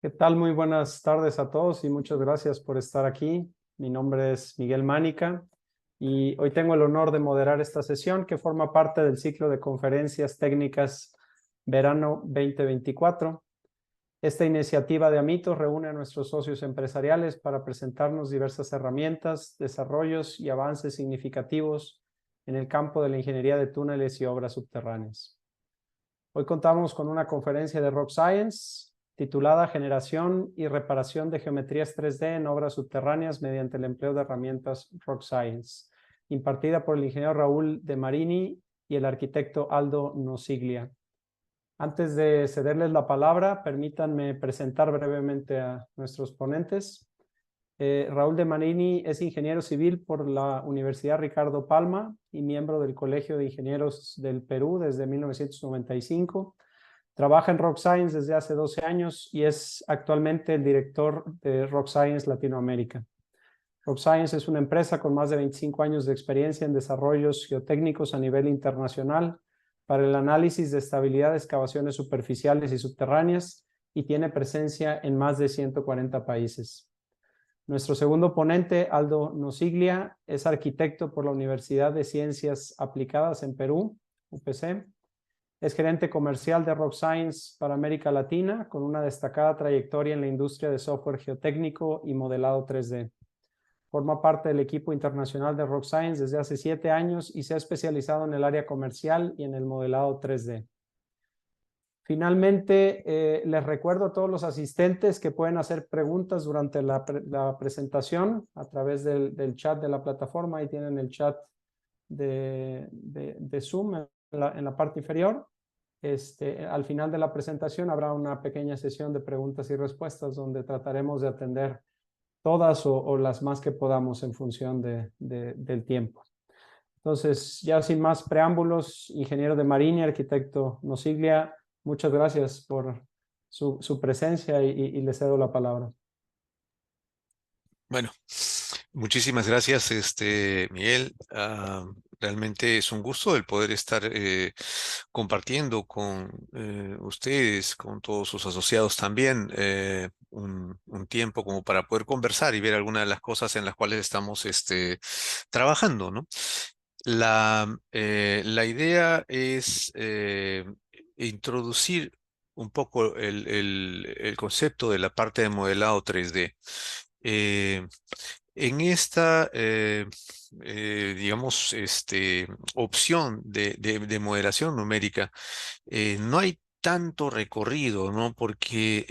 ¿Qué tal? Muy buenas tardes a todos y muchas gracias por estar aquí. Mi nombre es Miguel Mánica y hoy tengo el honor de moderar esta sesión que forma parte del ciclo de conferencias técnicas Verano 2024. Esta iniciativa de Amitos reúne a nuestros socios empresariales para presentarnos diversas herramientas, desarrollos y avances significativos en el campo de la ingeniería de túneles y obras subterráneas. Hoy contamos con una conferencia de Rock Science titulada Generación y reparación de geometrías 3D en obras subterráneas mediante el empleo de herramientas Rock Science, impartida por el ingeniero Raúl de Marini y el arquitecto Aldo Nosiglia. Antes de cederles la palabra, permítanme presentar brevemente a nuestros ponentes. Raúl de Marini es ingeniero civil por la Universidad Ricardo Palma y miembro del Colegio de Ingenieros del Perú desde 1995. Trabaja en Rock Science desde hace 12 años y es actualmente el director de Rock Science Latinoamérica. Rock Science es una empresa con más de 25 años de experiencia en desarrollos geotécnicos a nivel internacional para el análisis de estabilidad de excavaciones superficiales y subterráneas y tiene presencia en más de 140 países. Nuestro segundo ponente, Aldo Nosiglia, es arquitecto por la Universidad de Ciencias Aplicadas en Perú, UPC. Es gerente comercial de Rock Science para América Latina, con una destacada trayectoria en la industria de software geotécnico y modelado 3D. Forma parte del equipo internacional de Rock Science desde hace 7 años y se ha especializado en el área comercial y en el modelado 3D. Finalmente, les recuerdo a todos los asistentes que pueden hacer preguntas durante la presentación a través del chat de la plataforma. Ahí tienen el chat de Zoom en la parte inferior. Al final de la presentación habrá una pequeña sesión de preguntas y respuestas donde trataremos de atender todas o las más que podamos en función del tiempo. Entonces, ya sin más preámbulos, ingeniero de Marini, arquitecto Nosiglia, muchas gracias por su presencia y le cedo la palabra. Bueno, muchísimas gracias, Miguel. Realmente es un gusto el poder estar compartiendo con ustedes, con todos sus asociados también, un tiempo como para poder conversar y ver algunas de las cosas en las cuales estamos trabajando, ¿no? La idea es introducir un poco el concepto de la parte de modelado 3D. Eh, en esta, digamos, opción de moderación numérica, no hay tanto recorrido, ¿no? Porque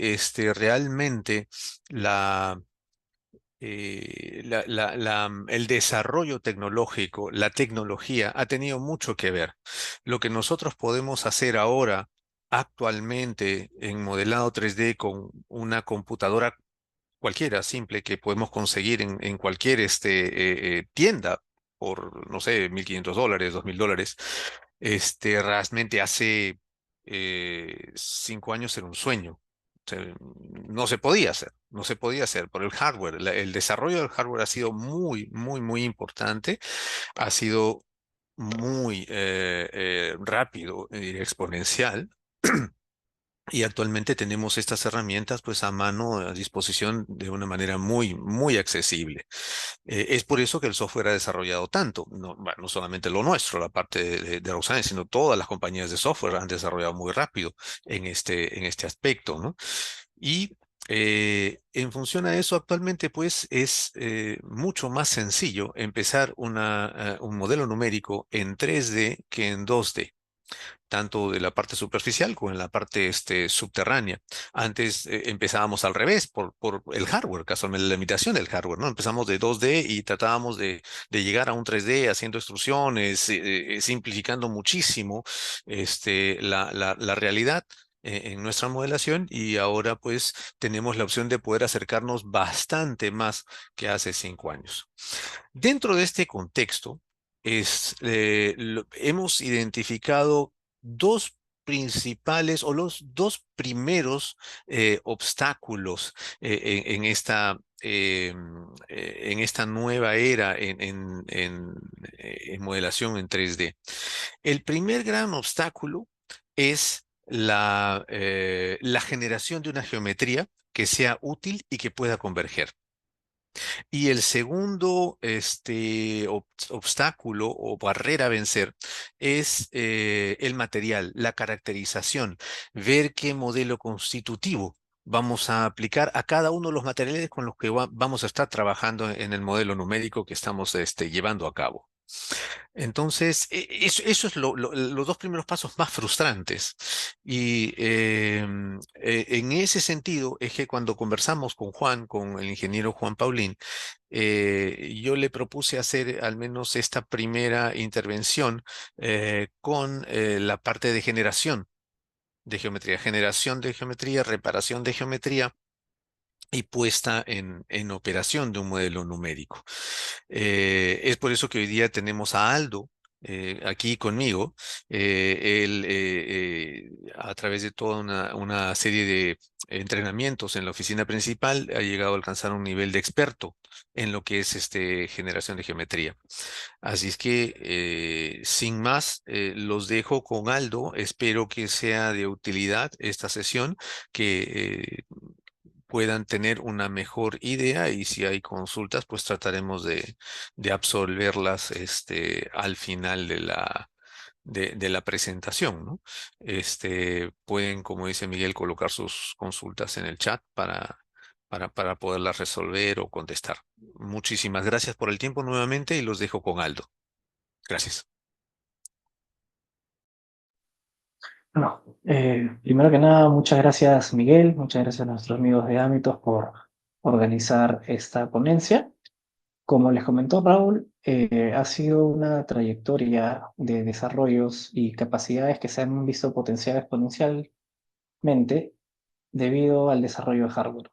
realmente la, el desarrollo tecnológico, la tecnología ha tenido mucho que ver. Lo que nosotros podemos hacer ahora, actualmente, en modelado 3D con una computadora cualquiera, simple, que podemos conseguir en cualquier tienda por, no sé, $1,500, $2,000. Realmente hace 5 años era un sueño. O sea, no se podía hacer, no se podía hacer por el hardware. El desarrollo del hardware ha sido muy, muy, muy importante. Ha sido muy rápido y exponencial. Y actualmente tenemos estas herramientas pues a mano, a disposición de una manera muy, muy accesible. Es por eso que el software ha desarrollado tanto. No, bueno, no solamente lo nuestro, la parte de Roxane, sino todas las compañías de software han desarrollado muy rápido en este aspecto, ¿no? Y en función a eso, actualmente pues es mucho más sencillo empezar un modelo numérico en 3D que en 2D, tanto de la parte superficial como en la parte subterránea. Antes empezábamos al revés, por el hardware, casualmente la limitación del hardware, ¿no? Empezamos de 2D y tratábamos de llegar a un 3D haciendo extrusiones, simplificando muchísimo la realidad en nuestra modelación, y ahora pues tenemos la opción de poder acercarnos bastante más que hace 5 años. Dentro de este contexto, hemos identificado dos principales o los dos primeros obstáculos en esta nueva era en modelación en 3D. El primer gran obstáculo es la generación de una geometría que sea útil y que pueda converger. Y el segundo obstáculo o barrera a vencer es el material, la caracterización, ver qué modelo constitutivo vamos a aplicar a cada uno de los materiales con los que vamos a estar trabajando en el modelo numérico que estamos llevando a cabo. Entonces, eso es los dos primeros pasos más frustrantes. Y en ese sentido es que cuando conversamos con Juan, con el ingeniero Juan Paulín, yo le propuse hacer al menos esta primera intervención con la parte generación de geometría, reparación de geometría y puesta en operación de un modelo numérico. Es por eso que hoy día tenemos a Aldo aquí conmigo. Él, a través de toda una serie de entrenamientos en la oficina principal, ha llegado a alcanzar un nivel de experto en lo que es generación de geometría. Así es que, sin más, los dejo con Aldo. Espero que sea de utilidad esta sesión, que puedan tener una mejor idea y si hay consultas, pues trataremos de absolverlas al final de la presentación, ¿no? Pueden, como dice Miguel, colocar sus consultas en el chat para poderlas resolver o contestar. Muchísimas gracias por el tiempo nuevamente y los dejo con Aldo. Gracias. Bueno, primero que nada, muchas gracias Miguel, muchas gracias a nuestros amigos de Ámbitos por organizar esta ponencia. Como les comentó Raúl, ha sido una trayectoria de desarrollos y capacidades que se han visto potenciar exponencialmente debido al desarrollo de hardware.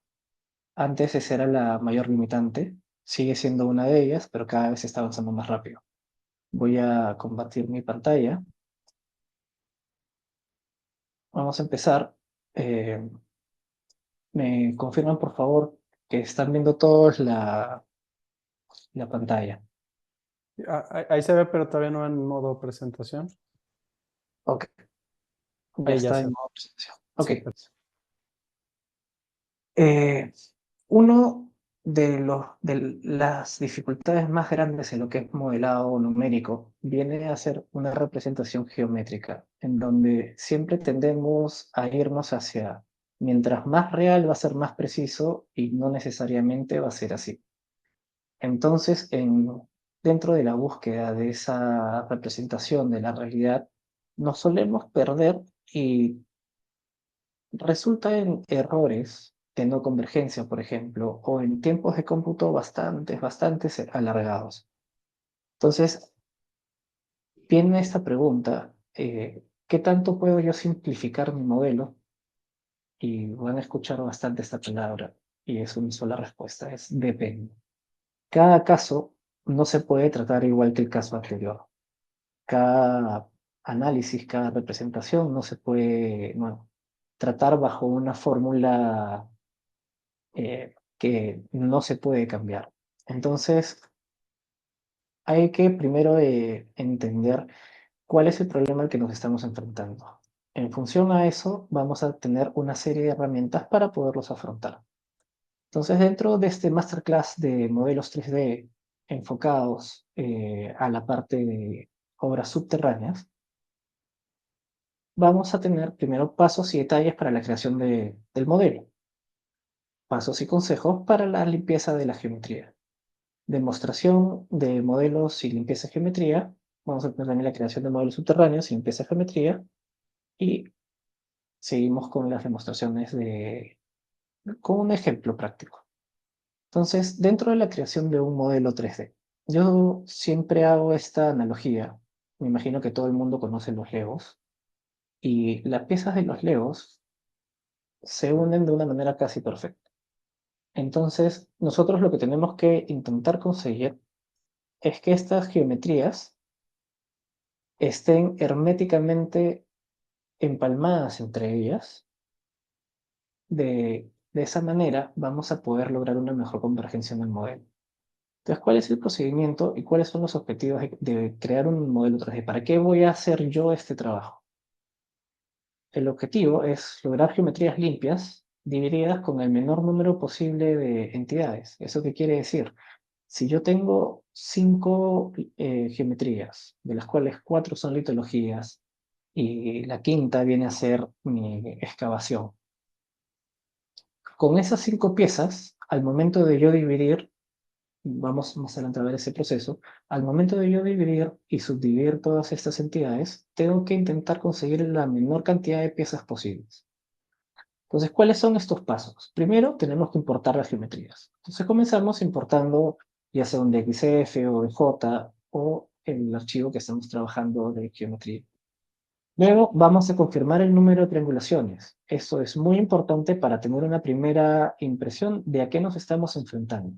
Antes esa era la mayor limitante, sigue siendo una de ellas, pero cada vez está avanzando más rápido. Voy a compartir mi pantalla. Vamos a empezar. ¿Me confirman, por favor, que están viendo todos la pantalla? Ahí se ve, pero todavía no en modo presentación. Ok, ya Ahí ya está se en ve. modo presentación. Ok. Sí, perfecto. Eh, uno de las dificultades más grandes en lo que es modelado numérico viene a ser una representación geométrica, en donde siempre tendemos a irnos hacia, mientras más real va a ser más preciso y no necesariamente va a ser así. Entonces, dentro de la búsqueda de esa representación de la realidad, nos solemos perder y resulta en errores de no convergencia, por ejemplo, o en tiempos de cómputo bastante alargados. Entonces, viene esta pregunta, ¿qué tanto puedo yo simplificar mi modelo? Y van a escuchar bastante esta palabra, y es una sola respuesta, es depende. Cada caso no se puede tratar igual que el caso anterior. Cada análisis, cada representación no se puede tratar bajo una fórmula que no se puede cambiar. Entonces, hay que primero entender cuál es el problema al que nos estamos enfrentando. En función a eso, vamos a tener una serie de herramientas para poderlos afrontar. Entonces, dentro de este masterclass de modelos 3D enfocados a la parte de obras subterráneas, vamos a tener primero pasos y detalles para la creación del modelo, pasos y consejos para la limpieza de la geometría, demostración de modelos y limpieza de geometría, vamos a tener también la creación de modelos subterráneos y limpieza de geometría, y seguimos con las demostraciones con un ejemplo práctico. Entonces, dentro de la creación de un modelo 3D, yo siempre hago esta analogía. Me imagino que todo el mundo conoce los Legos, y las piezas de los Legos se unen de una manera casi perfecta. Entonces, nosotros lo que tenemos que intentar conseguir es que estas geometrías estén herméticamente empalmadas entre ellas. De esa manera vamos a poder lograr una mejor convergencia en el modelo. Entonces, ¿cuál es el procedimiento y cuáles son los objetivos de crear un modelo 3D? ¿Para qué voy a hacer yo este trabajo? el objetivo es lograr geometrías limpias divididas con el menor número posible de entidades. ¿Eso qué quiere decir? Si yo tengo 5 geometrías, de las cuales 4 son litologías, y la quinta viene a ser mi excavación. Con esas 5 piezas, al momento de yo dividir, vamos más adelante a ver ese proceso, al momento de yo dividir y subdividir todas estas entidades, tengo que intentar conseguir la menor cantidad de piezas posibles. Entonces, ¿cuáles son estos pasos? Primero, tenemos que importar las geometrías. Entonces, comenzamos importando ya sea un DXF o DJ o el archivo que estamos trabajando de geometría. Luego, vamos a confirmar el número de triangulaciones. Esto es muy importante para tener una primera impresión de a qué nos estamos enfrentando.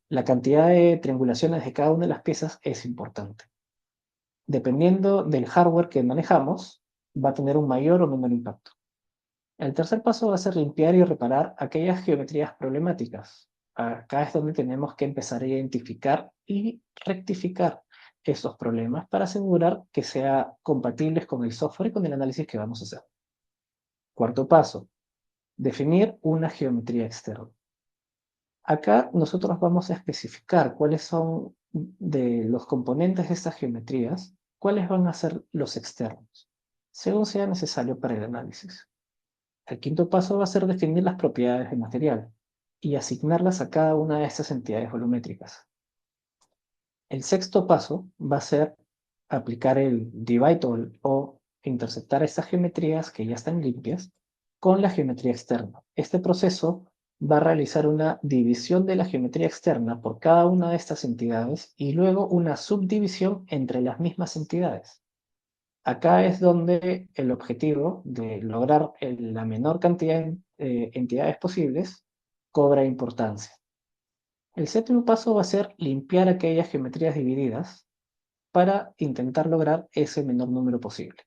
La cantidad de triangulaciones de cada una de las piezas es importante. Dependiendo del hardware que manejamos, va a tener un mayor o menor impacto. El tercer paso va a ser limpiar y reparar aquellas geometrías problemáticas. Acá es donde tenemos que empezar a identificar y rectificar estos problemas para asegurar que sean compatibles con el software y con el análisis que vamos a hacer. Cuarto paso, definir una geometría externa. Acá nosotros vamos a especificar cuáles son de los componentes de estas geometrías, cuáles van a ser los externos, según sea necesario para el análisis. El quinto paso va a ser definir las propiedades del material y asignarlas a cada una de estas entidades volumétricas. El sexto paso va a ser aplicar el divide all o interceptar estas geometrías que ya están limpias con la geometría externa. Este proceso va a realizar una división de la geometría externa por cada una de estas entidades y luego una subdivisión entre las mismas entidades. Acá es donde el objetivo de lograr la menor cantidad de entidades posibles cobra importancia. El séptimo paso va a ser limpiar aquellas geometrías divididas para intentar lograr ese menor número posible.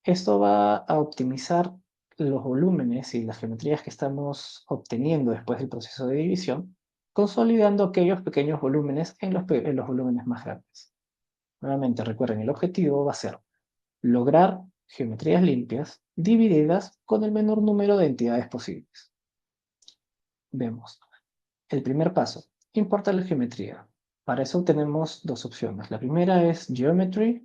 Esto va a optimizar los volúmenes y las geometrías que estamos obteniendo después del proceso de división, consolidando aquellos pequeños volúmenes en los volúmenes más grandes. Nuevamente, recuerden, el objetivo va a ser lograr geometrías limpias divididas con el menor número de entidades posibles. Vemos. El primer paso, importar la geometría. Para eso tenemos dos opciones. La primera es Geometry,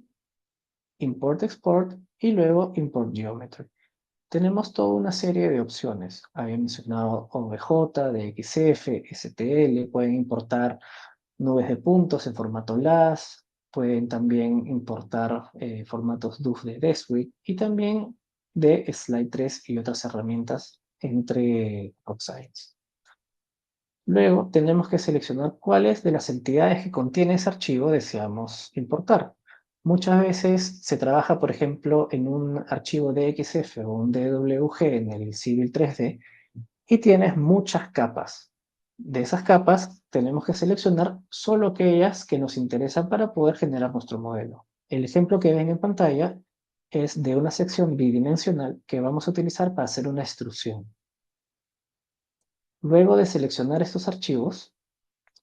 Import Export y luego Import Geometry. Tenemos toda una serie de opciones. Había mencionado OBJ, DXF, STL, pueden importar nubes de puntos en formato LAS, pueden también importar formatos DUF de Deswik y también de Slide 3 y otras herramientas entre Rockscience. Luego tenemos que seleccionar cuáles de las entidades que contiene ese archivo deseamos importar. Muchas veces se trabaja, por ejemplo, en un archivo DXF o un DWG en el Civil 3D y tienes muchas capas. De esas capas tenemos que seleccionar solo aquellas que nos interesan para poder generar nuestro modelo. El ejemplo que ven en pantalla es de una sección bidimensional que vamos a utilizar para hacer una extrusión. Luego de seleccionar estos archivos,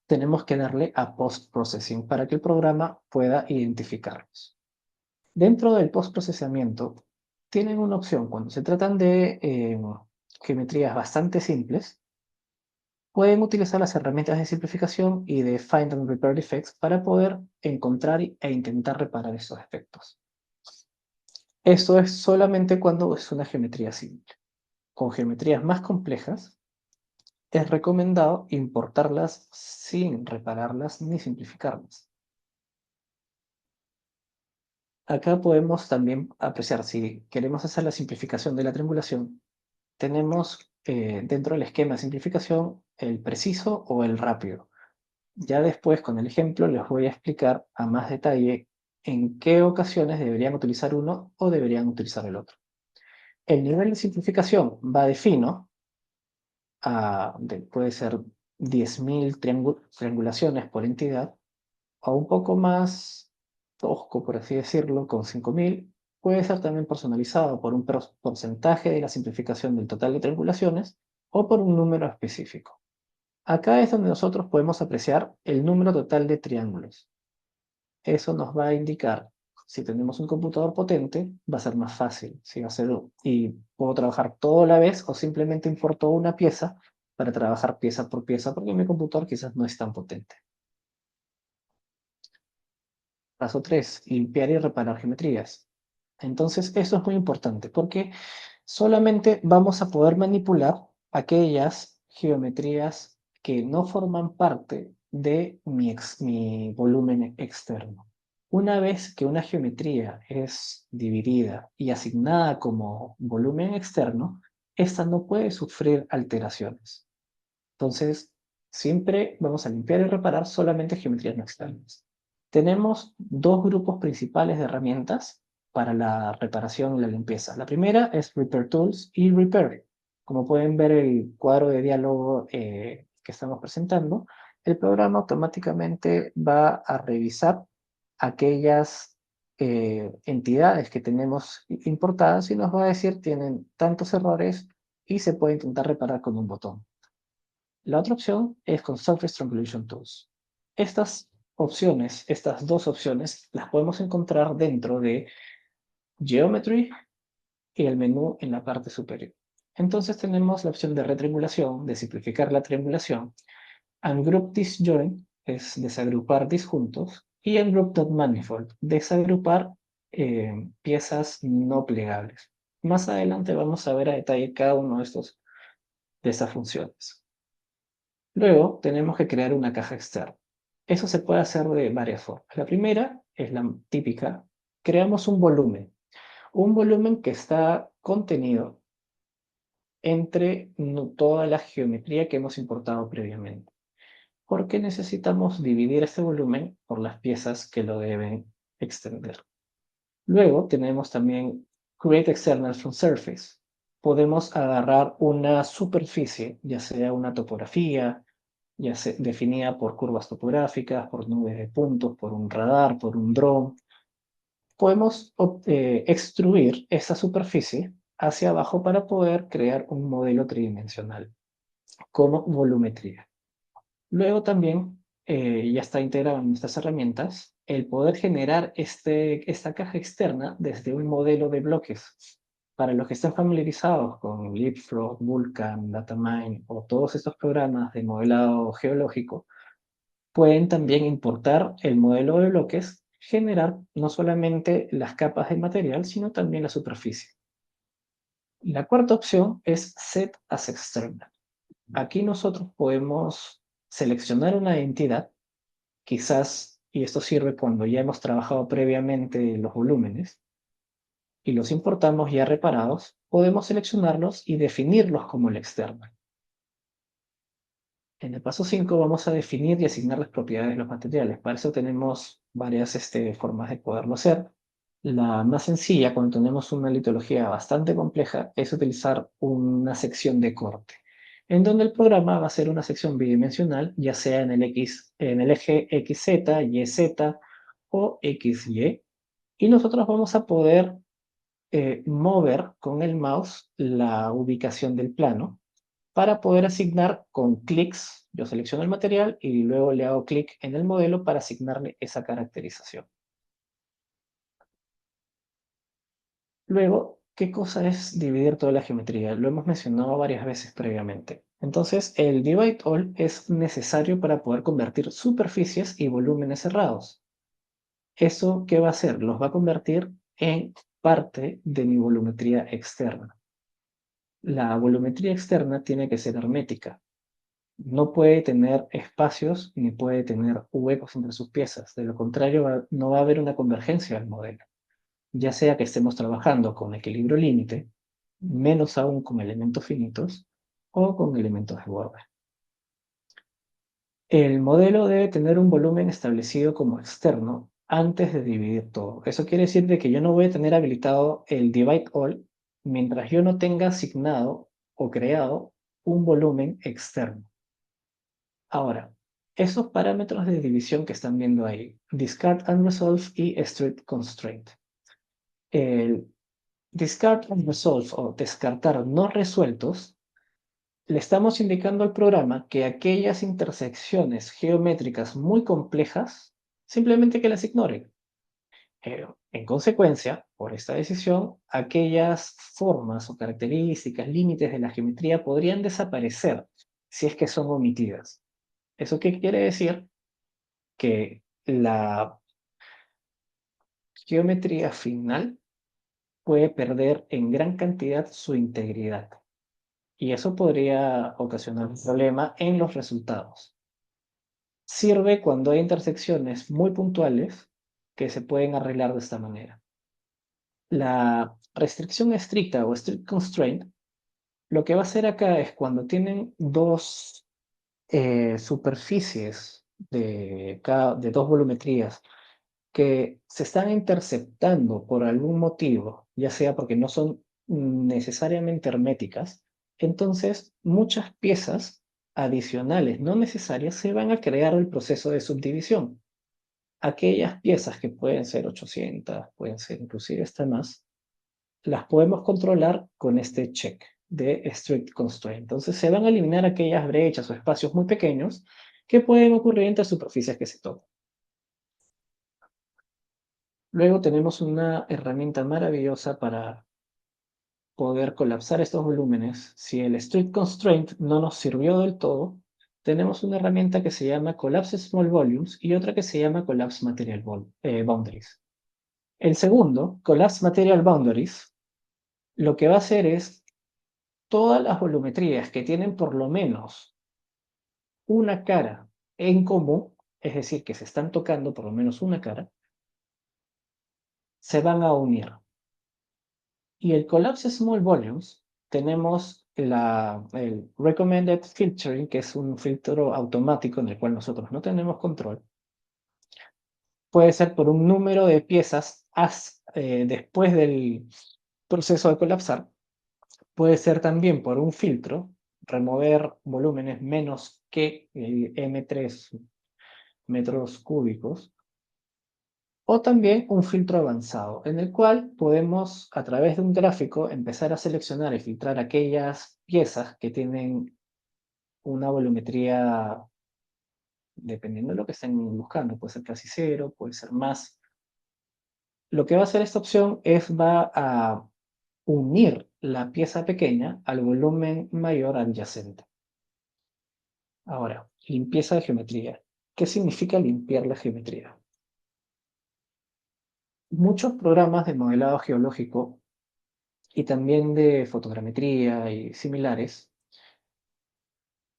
tenemos que darle a Post-Processing para que el programa pueda identificarlos. Dentro del post-procesamiento, tienen una opción. Cuando se tratan de geometrías bastante simples, pueden utilizar las herramientas de simplificación y de Find and Repair Defects para poder encontrar e intentar reparar esos defectos. Esto es solamente cuando es una geometría simple. Con geometrías más complejas, es recomendado importarlas sin repararlas ni simplificarlas. Acá podemos también apreciar, si queremos hacer la simplificación de la triangulación, tenemos dentro del esquema de simplificación el preciso o el rápido. Ya después, con el ejemplo, les voy a explicar a más detalle en qué ocasiones deberían utilizar uno o deberían utilizar el otro. El nivel de simplificación va de fino, puede ser 10.000 triangulaciones por entidad, a un poco más tosco, por así decirlo, con 5.000. Puede ser también personalizado por un porcentaje de la simplificación del total de triangulaciones o por un número específico. Acá es donde nosotros podemos apreciar el número total de triángulos. Eso nos va a indicar Si tenemos un computador potente, va a ser más fácil. ¿Sí? Va a ser, y puedo trabajar todo a la vez o simplemente importo una pieza para trabajar pieza por pieza porque mi computador quizás no es tan potente. Paso 3, limpiar y reparar geometrías. Entonces, eso es muy importante porque solamente vamos a poder manipular aquellas geometrías que no forman parte de mi volumen externo. Una vez que una geometría es dividida y asignada como volumen externo, esta no puede sufrir alteraciones. Entonces, siempre vamos a limpiar y reparar solamente geometrías no externas. Tenemos dos grupos principales de herramientas para la reparación y la limpieza. La primera es Repair Tools y Repair. Como pueden ver el cuadro de diálogo que estamos presentando, el programa automáticamente va a revisar aquellas entidades que tenemos importadas y nos va a decir tienen tantos errores y se puede intentar reparar con un botón. La otra opción es con Surface Strangulation Tools. Estas opciones, estas dos opciones, las podemos encontrar dentro de Geometry y el menú en la parte superior. Entonces tenemos la opción de retriangulación, de simplificar la triangulación, Ungroup Disjoint, es desagrupar disjuntos, y Ungroup.Manifold, desagrupar piezas no plegables. Más adelante vamos a ver a detalle cada uno de estas funciones. Luego tenemos que crear una caja externa. Eso se puede hacer de varias formas. La primera es la típica. Creamos un volumen. Un volumen que está contenido entre toda la geometría que hemos importado previamente. Porque necesitamos dividir este volumen por las piezas que lo deben extender. Luego tenemos también Create External from Surface. Podemos agarrar una superficie, ya sea una topografía, ya sea definida por curvas topográficas, por nubes de puntos, por un radar, por un dron. Podemos extruir esa superficie hacia abajo para poder crear un modelo tridimensional como volumetría. Luego también ya está integrado en estas herramientas el poder generar esta caja externa desde un modelo de bloques. Para los que están familiarizados con Leapfrog, Vulkan, Datamine o todos estos programas de modelado geológico, pueden también importar el modelo de bloques, generar no solamente las capas de material, sino también la superficie. La cuarta opción es Set as External. Aquí nosotros podemos seleccionar una entidad, quizás, y esto sirve cuando ya hemos trabajado previamente los volúmenes, y los importamos ya reparados, podemos seleccionarlos y definirlos como el externo. En el paso 5 vamos a definir y asignar las propiedades de los materiales. Para eso tenemos varias formas de poderlo hacer. La más sencilla, cuando tenemos una litología bastante compleja, es utilizar una sección de corte, en donde el programa va a hacer una sección bidimensional, ya sea en el eje XZ, YZ o XY, y nosotros vamos a poder mover con el mouse la ubicación del plano para poder asignar con clics. Yo selecciono el material y luego le hago clic en el modelo para asignarle esa caracterización. Luego, ¿qué cosa es dividir toda la geometría? Lo hemos mencionado varias veces previamente. Entonces, el Divide All es necesario para poder convertir superficies y volúmenes cerrados. ¿Eso qué va a hacer? Los va a convertir en parte de mi volumetría externa. La volumetría externa tiene que ser hermética. No puede tener espacios ni puede tener huecos entre sus piezas. De lo contrario, no va a haber una convergencia del modelo. Ya sea que estemos trabajando con equilibrio límite, menos aún con elementos finitos o con elementos de borde. El modelo debe tener un volumen establecido como externo antes de dividir todo. Eso quiere decir de que yo no voy a tener habilitado el Divide All mientras yo no tenga asignado o creado un volumen externo. Ahora, esos parámetros de división que están viendo ahí, Discard Unresolved y Strict Constraint. El Discard Unresolved o descartar no resueltos, le estamos indicando al programa que aquellas intersecciones geométricas muy complejas, simplemente que las ignoren. En consecuencia, por esta decisión, aquellas formas o características, límites de la geometría podrían desaparecer si es que son omitidas. ¿Eso qué quiere decir? Que la geometría final puede perder en gran cantidad su integridad. Y eso podría ocasionar un problema en los resultados. Sirve cuando hay intersecciones muy puntuales que se pueden arreglar de esta manera. La restricción estricta o strict constraint, lo que va a hacer acá es cuando tienen dos superficies de dos volumetrías que se están interceptando por algún motivo, ya sea porque no son necesariamente herméticas, entonces muchas piezas adicionales no necesarias se van a crear el proceso de subdivisión. Aquellas piezas que pueden ser 800, pueden ser inclusive hasta más, las podemos controlar con este check de strict constraint. Entonces se van a eliminar aquellas brechas o espacios muy pequeños que pueden ocurrir entre superficies que se tocan. Luego tenemos una herramienta maravillosa para poder colapsar estos volúmenes. Si el strict constraint no nos sirvió del todo, tenemos una herramienta que se llama Collapse Small Volumes y otra que se llama Collapse Material Boundaries. El segundo, Collapse Material Boundaries, lo que va a hacer es todas las volumetrías que tienen por lo menos una cara en común, es decir, que se están tocando por lo menos una cara, se van a unir. Y el Collapse Small Volumes, tenemos el Recommended Filtering, que es un filtro automático en el cual nosotros no tenemos control. Puede ser por un número de piezas después del proceso de colapsar. Puede ser también por un filtro, remover volúmenes menos que M3 metros cúbicos, o también un filtro avanzado, en el cual podemos, a través de un gráfico, empezar a seleccionar y filtrar aquellas piezas que tienen una volumetría, dependiendo de lo que estén buscando, puede ser casi cero, puede ser más. Lo que va a hacer esta opción es va a unir la pieza pequeña al volumen mayor adyacente. Ahora, limpieza de geometría. ¿Qué significa limpiar la geometría? Muchos programas de modelado geológico y también de fotogrametría y similares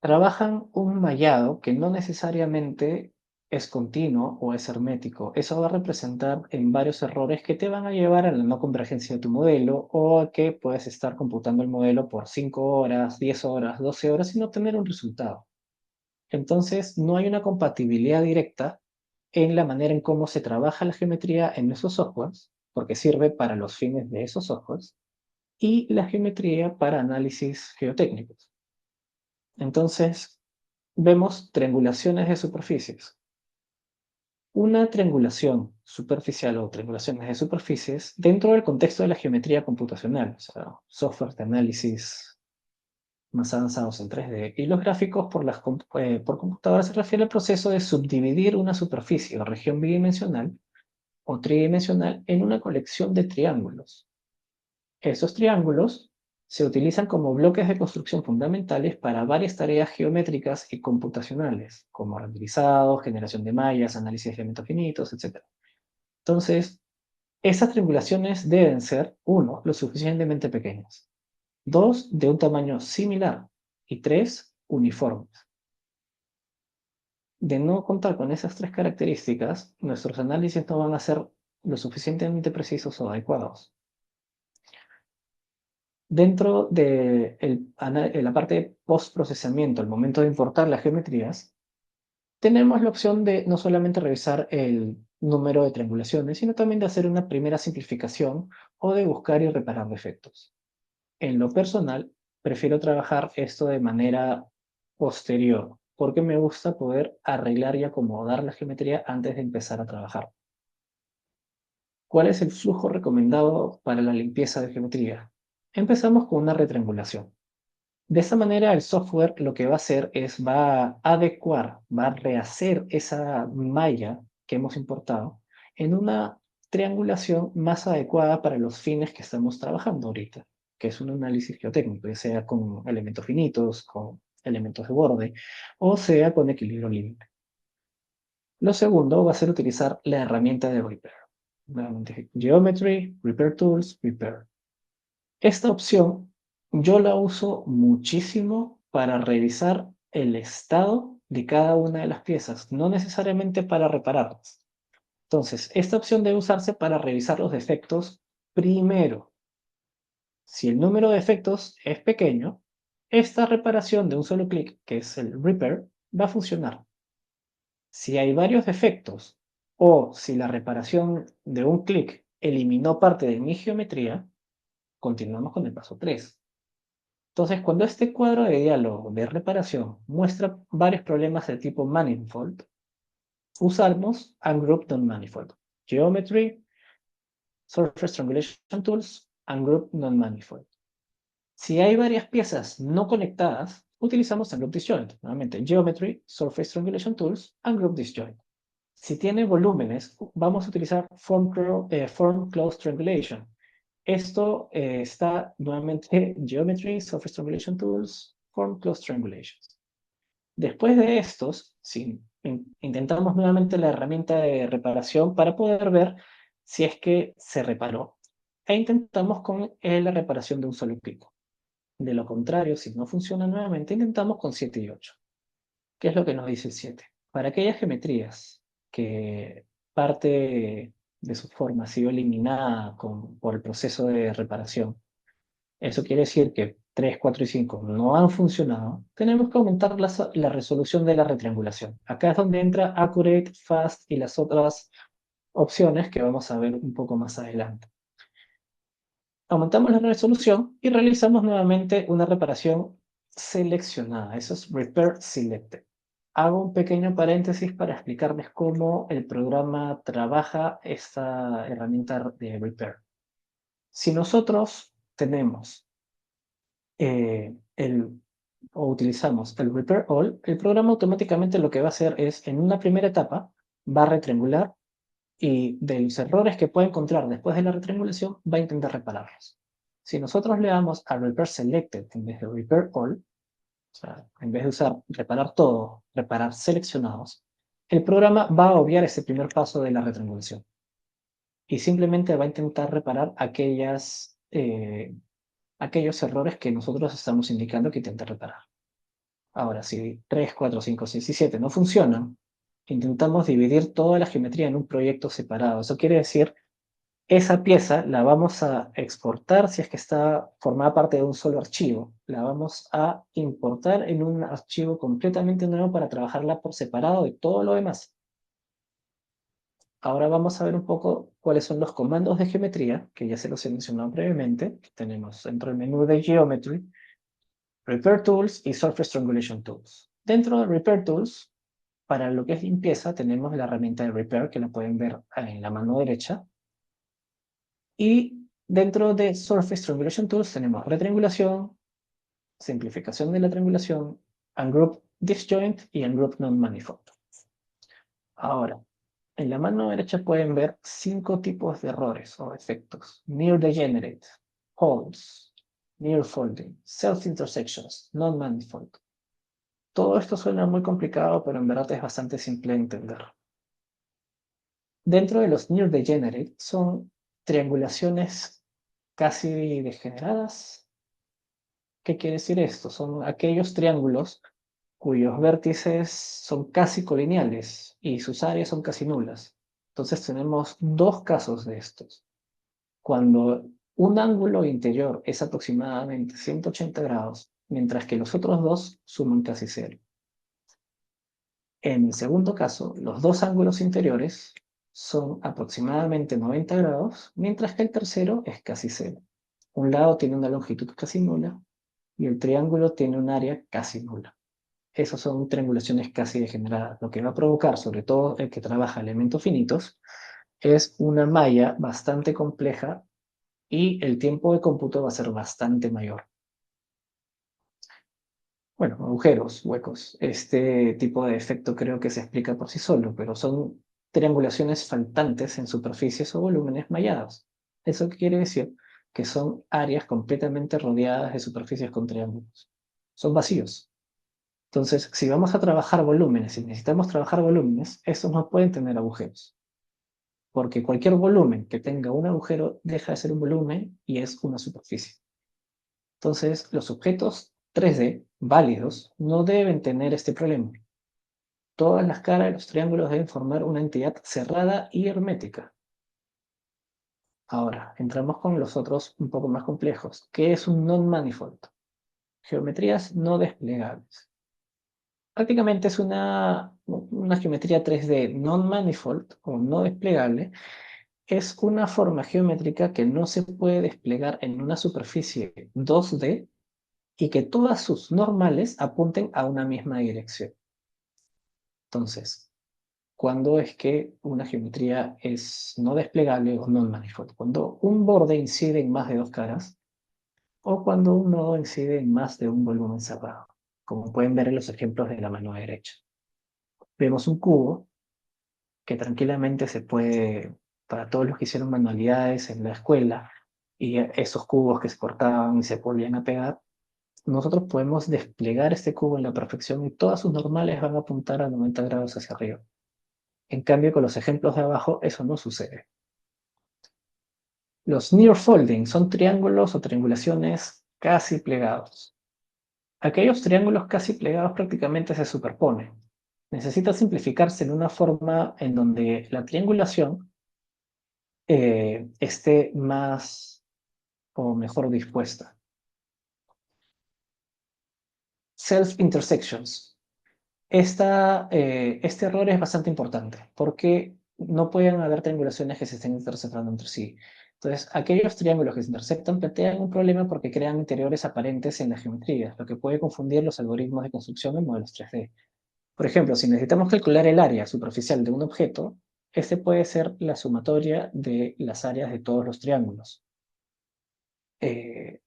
trabajan un mallado que no necesariamente es continuo o es hermético. Eso va a representar en varios errores que te van a llevar a la no convergencia de tu modelo o a que puedes estar computando el modelo por 5 horas, 10 horas, 12 horas y no tener un resultado. Entonces, no hay una compatibilidad directa en la manera en cómo se trabaja la geometría en esos softwares, porque sirve para los fines de esos softwares, y la geometría para análisis geotécnicos. Entonces, vemos triangulaciones de superficies. Una triangulación superficial o triangulaciones de superficies dentro del contexto de la geometría computacional, o sea, software de análisis más avanzados en 3D. Y los gráficos por computadora se refiere al proceso de subdividir una superficie o región bidimensional o tridimensional en una colección de triángulos. Esos triángulos se utilizan como bloques de construcción fundamentales para varias tareas geométricas y computacionales, como renderizado, generación de mallas, análisis de elementos finitos, etc. Entonces, esas triangulaciones deben ser, 1, lo suficientemente pequeñas, 2, de un tamaño similar y 3, uniformes. De no contar con esas 3 características, nuestros análisis no van a ser lo suficientemente precisos o adecuados. Dentro de la parte de postprocesamiento, al momento de importar las geometrías, tenemos la opción de no solamente revisar el número de triangulaciones, sino también de hacer una primera simplificación o de buscar y reparar defectos. En lo personal, prefiero trabajar esto de manera posterior, porque me gusta poder arreglar y acomodar la geometría antes de empezar a trabajar. ¿Cuál es el flujo recomendado para la limpieza de geometría? Empezamos con una retriangulación. De esta manera, el software lo que va a hacer es va a adecuar, va a rehacer esa malla que hemos importado en una triangulación más adecuada para los fines que estamos trabajando ahorita, que es un análisis geotécnico, ya sea con elementos finitos, con elementos de borde, o sea con equilibrio límite. Lo segundo va a ser utilizar la herramienta de Repair. Nuevamente, Geometry, Repair Tools, Repair. Esta opción yo la uso muchísimo para revisar el estado de cada una de las piezas, no necesariamente para repararlas. Entonces, esta opción debe usarse para revisar los defectos primero. Si el número de defectos es pequeño, esta reparación de un solo clic, que es el Repair, va a funcionar. Si hay varios defectos o si la reparación de un clic eliminó parte de mi geometría, continuamos con el paso 3. Entonces, cuando este cuadro de diálogo de reparación muestra varios problemas de tipo manifold, usamos Ungroup Non-Manifold, Geometry, Surface Triangulation Tools, Ungroup Non-Manifold. Si hay varias piezas no conectadas, utilizamos Ungroup Disjoint. Nuevamente, Geometry, Surface Triangulation Tools, Ungroup Disjoint. Si tiene volúmenes, vamos a utilizar Form Closed Triangulation. Esto está nuevamente Geometry, Surface Triangulation Tools, Form Closed Triangulation. Después de estos, si intentamos nuevamente la herramienta de reparación para poder ver si es que se reparó. E intentamos con la reparación de un solo pico. De lo contrario, si no funciona nuevamente, intentamos con 7 y 8. ¿Qué es lo que nos dice el 7? Para aquellas geometrías que parte de su forma ha sido eliminada por el proceso de reparación, eso quiere decir que 3, 4 y 5 no han funcionado, tenemos que aumentar la resolución de la retriangulación. Acá es donde entra Accurate, Fast y las otras opciones que vamos a ver un poco más adelante. Aumentamos la resolución y realizamos nuevamente una reparación seleccionada. Eso es Repair Selected. Hago un pequeño paréntesis para explicarles cómo el programa trabaja esta herramienta de Repair. Si nosotros tenemos o utilizamos el Repair All, el programa automáticamente lo que va a hacer es, en una primera etapa, va a retriangular y de los errores que puede encontrar después de la retriangulación, va a intentar repararlos. Si nosotros le damos a Repair Selected en vez de Repair All, o sea, en vez de usar reparar todo, reparar seleccionados, el programa va a obviar ese primer paso de la retriangulación y simplemente va a intentar reparar aquellos errores que nosotros estamos indicando que intenta reparar. Ahora, si 3, 4, 5, 6 y 7 no funcionan, intentamos dividir toda la geometría en un proyecto separado. Eso quiere decir, esa pieza la vamos a exportar si es que está formada parte de un solo archivo. La vamos a importar en un archivo completamente nuevo para trabajarla por separado de todo lo demás. Ahora vamos a ver un poco cuáles son los comandos de geometría, que ya se los he mencionado previamente. Tenemos dentro del menú de Geometry, Repair Tools y Surface Triangulation Tools. Dentro de Repair Tools, para lo que es limpieza, tenemos la herramienta de Repair, que la pueden ver en la mano derecha. Y dentro de Surface Triangulation Tools tenemos retriangulación, simplificación de la triangulación, Ungroup Disjoint y Ungroup Non-Manifold. Ahora, en la mano derecha pueden ver 5 tipos de errores o efectos. Near Degenerate, Holes, Near Folding, Self-Intersections, Non-Manifold. Todo esto suena muy complicado, pero en verdad es bastante simple de entender. Dentro de los Near Degenerate son triangulaciones casi degeneradas. ¿Qué quiere decir esto? Son aquellos triángulos cuyos vértices son casi colineales y sus áreas son casi nulas. Entonces tenemos dos casos de estos. Cuando un ángulo interior es aproximadamente 180 grados, mientras que los otros dos suman casi cero. En el segundo caso, los dos ángulos interiores son aproximadamente 90 grados, mientras que el tercero es casi cero. Un lado tiene una longitud casi nula y el triángulo tiene un área casi nula. Esas son triangulaciones casi degeneradas. Lo que va a provocar, sobre todo el que trabaja elementos finitos, es una malla bastante compleja y el tiempo de cómputo va a ser bastante mayor. Bueno, agujeros, huecos. Este tipo de efecto creo que se explica por sí solo, pero son triangulaciones faltantes en superficies o volúmenes mallados. ¿Eso qué quiere decir? Que son áreas completamente rodeadas de superficies con triángulos. Son vacíos. Entonces, si vamos a trabajar volúmenes, si necesitamos trabajar volúmenes, estos no pueden tener agujeros. Porque cualquier volumen que tenga un agujero deja de ser un volumen y es una superficie. Entonces, los objetos 3D válidos no deben tener este problema. Todas las caras de los triángulos deben formar una entidad cerrada y hermética. Ahora, entramos con los otros un poco más complejos. ¿Qué es un non-manifold? Geometrías no desplegables. Prácticamente es una geometría 3D non-manifold o no desplegable. Es una forma geométrica que no se puede desplegar en una superficie 2D y que todas sus normales apunten a una misma dirección. Entonces, ¿cuándo es que una geometría es no desplegable o non-manifold? Cuando un borde incide en más de dos caras o cuando un nodo incide en más de un volumen cerrado, como pueden ver en los ejemplos de la mano derecha. Vemos un cubo que tranquilamente se puede, para todos los que hicieron manualidades en la escuela, y esos cubos que se cortaban y se volvían a pegar, nosotros podemos desplegar este cubo en la perfección y todas sus normales van a apuntar a 90 grados hacia arriba. En cambio, con los ejemplos de abajo, eso no sucede. Los near folding son triángulos o triangulaciones casi plegados. Aquellos triángulos casi plegados prácticamente se superponen. Necesita simplificarse en una forma en donde la triangulación esté más o mejor dispuesta. Self-intersections. Este error es bastante importante porque no pueden haber triangulaciones que se estén intersectando entre sí. Entonces, aquellos triángulos que se intersectan plantean un problema porque crean interiores aparentes en la geometría, lo que puede confundir los algoritmos de construcción en modelos 3D. Por ejemplo, si necesitamos calcular el área superficial de un objeto, este puede ser la sumatoria de las áreas de todos los triángulos de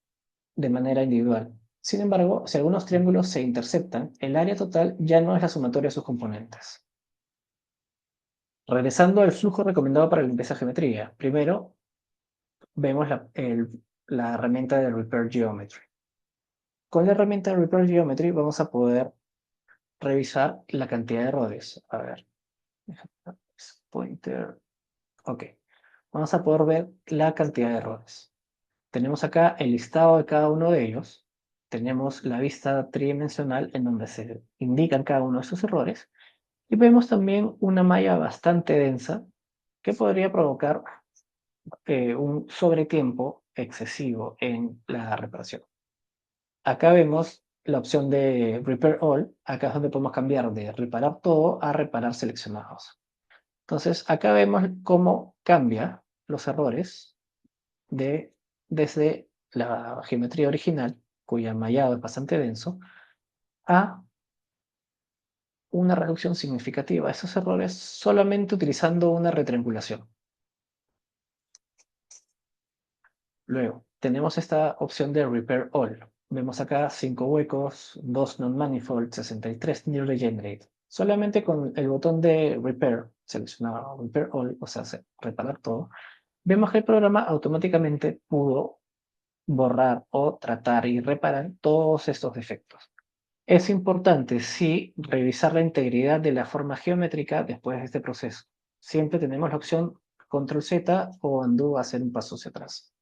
manera individual. Sin embargo, si algunos triángulos se interceptan, el área total ya no es la sumatoria de sus componentes. Regresando al flujo recomendado para limpieza de geometría, primero vemos la herramienta de Repair Geometry. Con la herramienta de Repair Geometry vamos a poder revisar la cantidad de errores. A ver, pointer. Ok, vamos a poder ver la cantidad de errores. Tenemos acá el listado de cada uno de ellos. Tenemos la vista tridimensional en donde se indican cada uno de esos errores. Y vemos también una malla bastante densa que podría provocar un sobretiempo excesivo en la reparación. Acá vemos la opción de Repair All. Acá es donde podemos cambiar de reparar todo a reparar seleccionados. Entonces, acá vemos cómo cambia los errores desde la geometría original, cuya mallado es bastante denso, a una reducción significativa de esos errores solamente utilizando una retriangulación. Luego, tenemos esta opción de Repair All. Vemos acá 5 huecos, 2 non-manifold, 63 New Regenerate. Solamente con el botón de Repair, seleccionado Repair All, o sea, reparar todo, vemos que el programa automáticamente pudo borrar o tratar y reparar todos estos defectos. Es importante, sí, revisar la integridad de la forma geométrica después de este proceso. Siempre tenemos la opción Control Z o Undo, hacer un paso hacia atrás.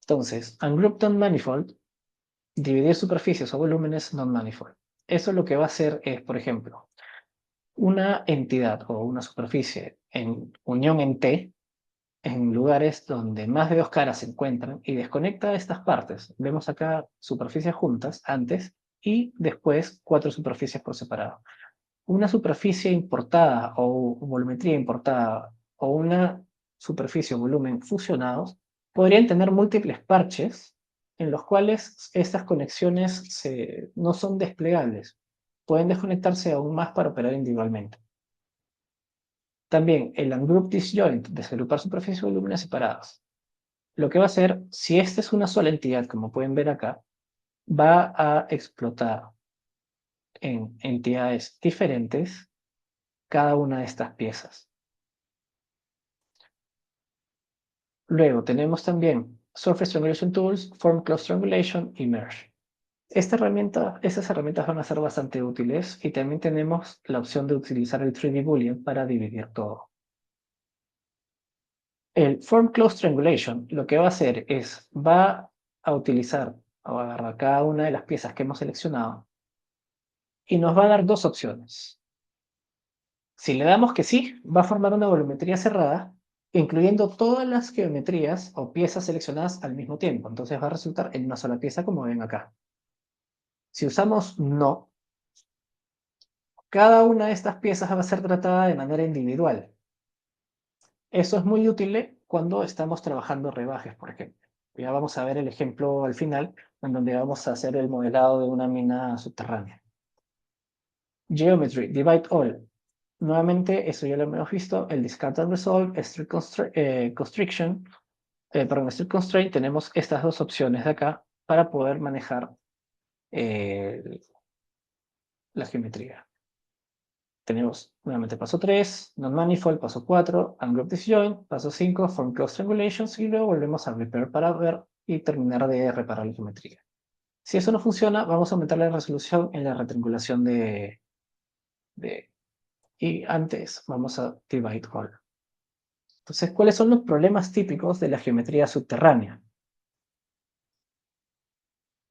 Entonces, Ungroup Non-Manifold, dividir superficies o volúmenes non-manifold. Eso lo que va a hacer es, por ejemplo, una entidad o una superficie en unión en T, en lugares donde más de dos caras se encuentran y desconecta estas partes. Vemos acá superficies juntas antes y después 4 superficies por separado. Una superficie importada o volumetría importada o una superficie o volumen fusionados podrían tener múltiples parches en los cuales estas conexiones no son desplegables. Pueden desconectarse aún más para operar individualmente. También el Ungroup Disjoint, desagrupar superficies y volúmenes separados. Lo que va a hacer, si esta es una sola entidad, como pueden ver acá, va a explotar en entidades diferentes cada una de estas piezas. Luego tenemos también Surface Triangulation Tools, Form Close Triangulation y Merge. Estas herramientas van a ser bastante útiles y también tenemos la opción de utilizar el 3D Boolean para dividir todo. El Form Close Triangulation lo que va a hacer es, va a utilizar o agarrar cada una de las piezas que hemos seleccionado y nos va a dar dos opciones. Si le damos que sí, va a formar una volumetría cerrada, incluyendo todas las geometrías o piezas seleccionadas al mismo tiempo. Entonces va a resultar en una sola pieza, como ven acá. Si usamos no, cada una de estas piezas va a ser tratada de manera individual. Eso es muy útil cuando estamos trabajando rebajes, por ejemplo. Ya vamos a ver el ejemplo al final, en donde vamos a hacer el modelado de una mina subterránea. Geometry, Divide All. Nuevamente, eso ya lo hemos visto, el Discard and Resolve, Strict Constriction, Strict Constraint, tenemos estas dos opciones de acá para poder manejar la geometría. Tenemos nuevamente paso 3, Non-Manifold, paso 4, Ungroup Disjoint, paso 5, Form Close Triangulations, y luego volvemos a Repair para ver y terminar de reparar la geometría. Si eso no funciona, vamos a aumentar la resolución en la retriangulación y antes vamos a Divide All. Entonces, ¿cuáles son los problemas típicos de la geometría subterránea?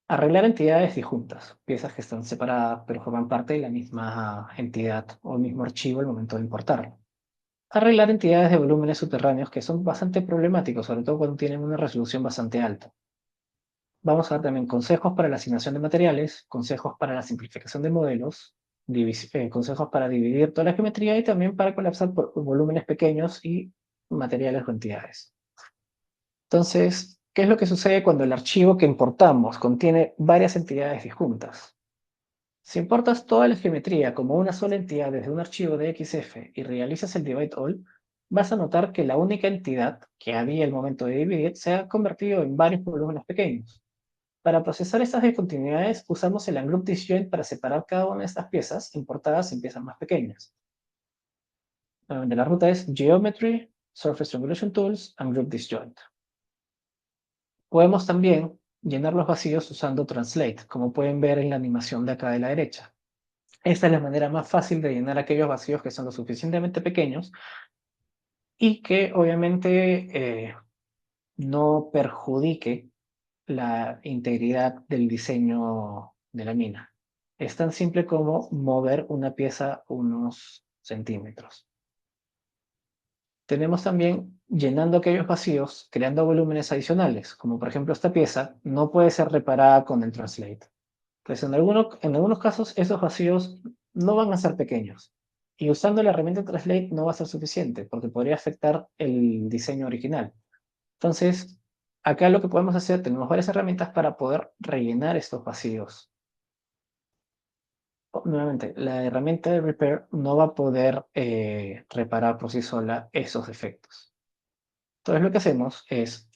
Arreglar entidades disjuntas, piezas que están separadas pero forman parte de la misma entidad o el mismo archivo al momento de importarlo. Arreglar entidades de volúmenes subterráneos que son bastante problemáticos, sobre todo cuando tienen una resolución bastante alta. Vamos a dar también consejos para la asignación de materiales, consejos para la simplificación de modelos, consejos para dividir toda la geometría y también para colapsar por volúmenes pequeños y materiales o entidades. Entonces, ¿qué es lo que sucede cuando el archivo que importamos contiene varias entidades disjuntas? Si importas toda la geometría como una sola entidad desde un archivo de XF y realizas el Divide All, vas a notar que la única entidad que había al momento de dividir se ha convertido en varios volúmenes pequeños. Para procesar estas discontinuidades, usamos el Ungroup Disjoint para separar cada una de estas piezas importadas en piezas más pequeñas. Nuevamente, la ruta es Geometry, Surface Triangulation Tools, Ungroup Disjoint. Podemos también llenar los vacíos usando Translate, como pueden ver en la animación de acá de la derecha. Esta es la manera más fácil de llenar aquellos vacíos que son lo suficientemente pequeños y que obviamente no perjudique la integridad del diseño de la mina. Es tan simple como mover una pieza unos centímetros. Tenemos también llenando aquellos vacíos, creando volúmenes adicionales, como por ejemplo esta pieza, no puede ser reparada con el Translate. Pues en algunos casos esos vacíos no van a ser pequeños. Y usando la herramienta Translate no va a ser suficiente, porque podría afectar el diseño original. Entonces, acá lo que podemos hacer, tenemos varias herramientas para poder rellenar estos vacíos. Nuevamente, la herramienta de Repair no va a poder reparar por sí sola esos defectos. Entonces lo que hacemos es,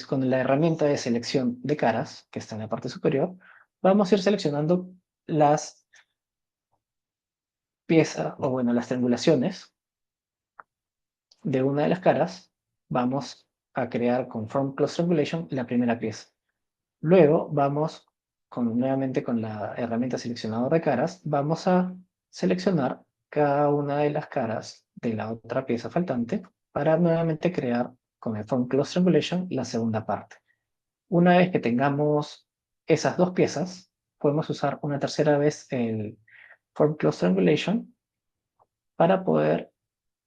con la herramienta de selección de caras, que está en la parte superior, vamos a ir seleccionando las piezas, o bueno, las triangulaciones de una de las caras. Vamos a crear con Form Close Triangulation la primera pieza. Luego vamos, nuevamente con la herramienta seleccionador de caras, vamos a seleccionar cada una de las caras de la otra pieza faltante para nuevamente crear con el Form Close Triangulation la segunda parte. Una vez que tengamos esas dos piezas, podemos usar una tercera vez el Form Close Triangulation para poder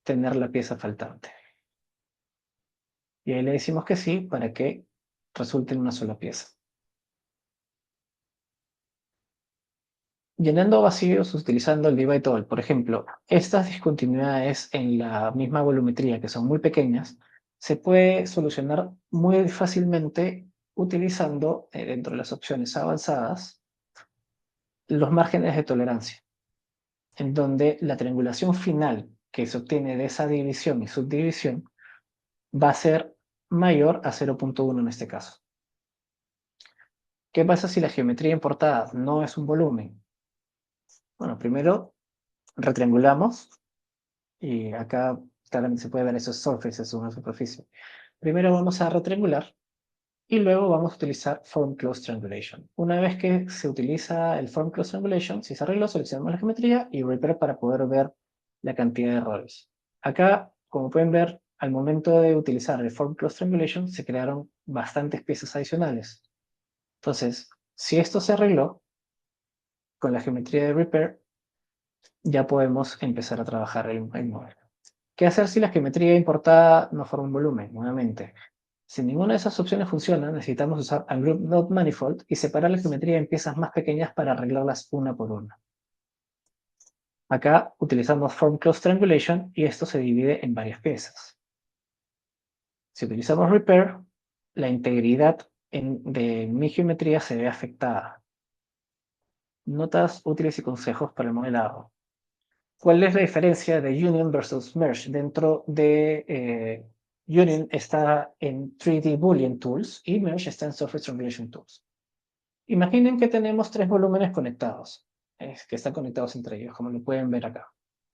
tener la pieza faltante. Y ahí le decimos que sí para que resulte en una sola pieza. Llenando vacíos utilizando el Divide All, por ejemplo, estas discontinuidades en la misma volumetría que son muy pequeñas, se puede solucionar muy fácilmente utilizando, dentro de las opciones avanzadas, los márgenes de tolerancia, en donde la triangulación final que se obtiene de esa división y subdivisión va a ser mayor a 0.1 en este caso. ¿Qué pasa si la geometría importada no es un volumen? Bueno, primero retriangulamos Y acá claramente se puede ver esos surfaces, una superficie. Primero vamos a retriangular y luego vamos a utilizar Form Closed Triangulation. Una vez que se utiliza el Form Closed Triangulation, si se arregló, seleccionamos la geometría y Repair para poder ver la cantidad de errores. Acá, como pueden ver, al momento de utilizar el Form Closed Triangulation, se crearon bastantes piezas adicionales. Entonces, si esto se arregló, con la geometría de Repair, ya podemos empezar a trabajar el modelo. ¿Qué hacer si la geometría importada no forma un volumen? Nuevamente, si ninguna de esas opciones funciona, necesitamos usar Ungroup Node Manifold y separar la geometría en piezas más pequeñas para arreglarlas una por una. Acá utilizamos Form Closed Triangulation y esto se divide en varias piezas. Si utilizamos Repair, la integridad de mi geometría se ve afectada. Notas útiles y consejos para el modelado. ¿Cuál es la diferencia de Union versus Merge? Dentro de Union está en 3D Boolean Tools y Merge está en Surface Triangulation Tools. Imaginen que tenemos tres volúmenes conectados, que están conectados entre ellos, como lo pueden ver acá.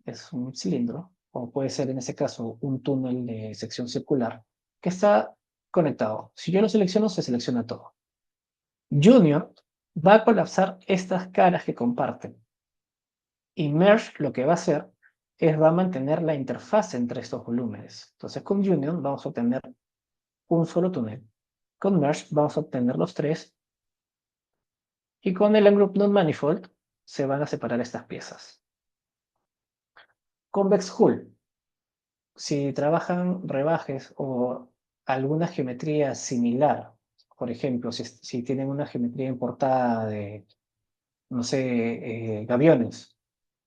Es un cilindro, o puede ser en ese caso un túnel de sección circular, que está conectado. Si yo lo selecciono, se selecciona todo. Union va a colapsar estas caras que comparten. Y Merge lo que va a hacer es va a mantener la interfaz entre estos volúmenes. Entonces con Union vamos a obtener un solo túnel. Con Merge vamos a obtener los tres. Y con el Ungroup Node Manifold se van a separar estas piezas. Convex Hull. Si trabajan rebajes o alguna geometría similar, por ejemplo, si tienen una geometría importada de, no sé, gaviones,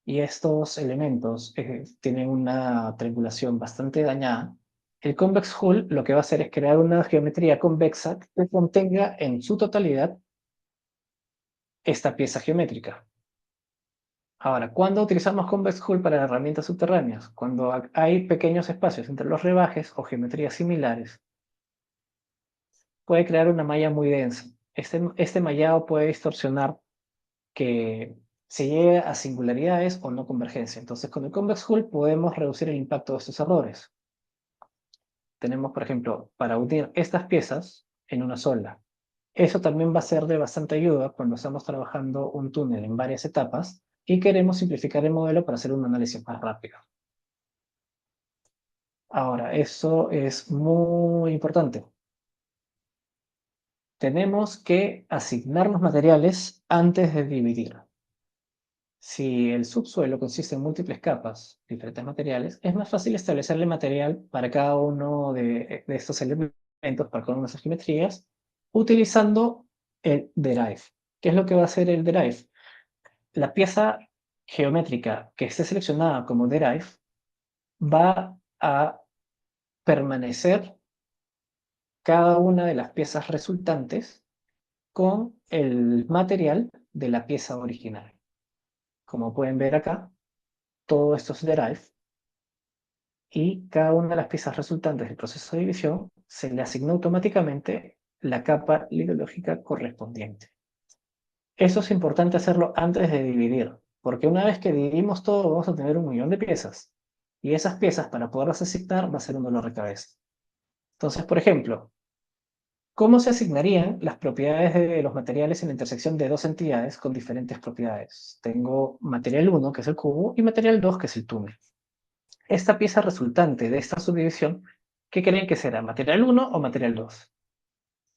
y estos elementos tienen una triangulación bastante dañada, el Convex Hull lo que va a hacer es crear una geometría convexa que contenga en su totalidad esta pieza geométrica. Ahora, ¿cuándo utilizamos Convex Hull para herramientas subterráneas? Cuando hay pequeños espacios entre los rebajes o geometrías similares. Puede crear una malla muy densa. Este mallado puede distorsionar que se llegue a singularidades o no convergencia. Entonces, con el Convex Hull podemos reducir el impacto de estos errores. Tenemos, por ejemplo, para unir estas piezas en una sola. Eso también va a ser de bastante ayuda cuando estamos trabajando un túnel en varias etapas y queremos simplificar el modelo para hacer un análisis más rápido. Ahora, eso es muy importante. Tenemos que asignar los materiales antes de dividir. Si el subsuelo consiste en múltiples capas, diferentes materiales, es más fácil establecerle material para cada uno de estos elementos, para cada una de esas geometrías, utilizando el derive. ¿Qué es lo que va a hacer el derive? La pieza geométrica que esté seleccionada como derive va a permanecer cada una de las piezas resultantes con el material de la pieza original. Como pueden ver acá, todo esto es derive y cada una de las piezas resultantes del proceso de división se le asignó automáticamente la capa lithológica correspondiente. Eso es importante hacerlo antes de dividir, porque una vez que dividimos todo vamos a tener 1.000.000 de piezas. Y esas piezas, para poderlas asignar, va a ser un dolor de cabeza. Entonces, por ejemplo, ¿cómo se asignarían las propiedades de los materiales en la intersección de dos entidades con diferentes propiedades? Tengo material 1, que es el cubo, y material 2, que es el túnel. Esta pieza resultante de esta subdivisión, ¿qué creen que será? ¿Material 1 o material 2?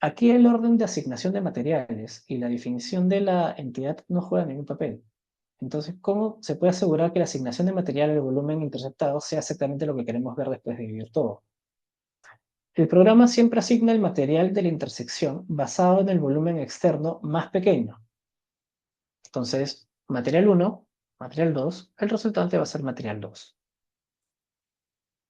Aquí el orden de asignación de materiales y la definición de la entidad no juega ningún papel. Entonces, ¿cómo se puede asegurar que la asignación de material al volumen interceptado sea exactamente lo que queremos ver después de dividir todo? El programa siempre asigna el material de la intersección basado en el volumen externo más pequeño. Entonces, material 1, material 2, el resultante va a ser material 2.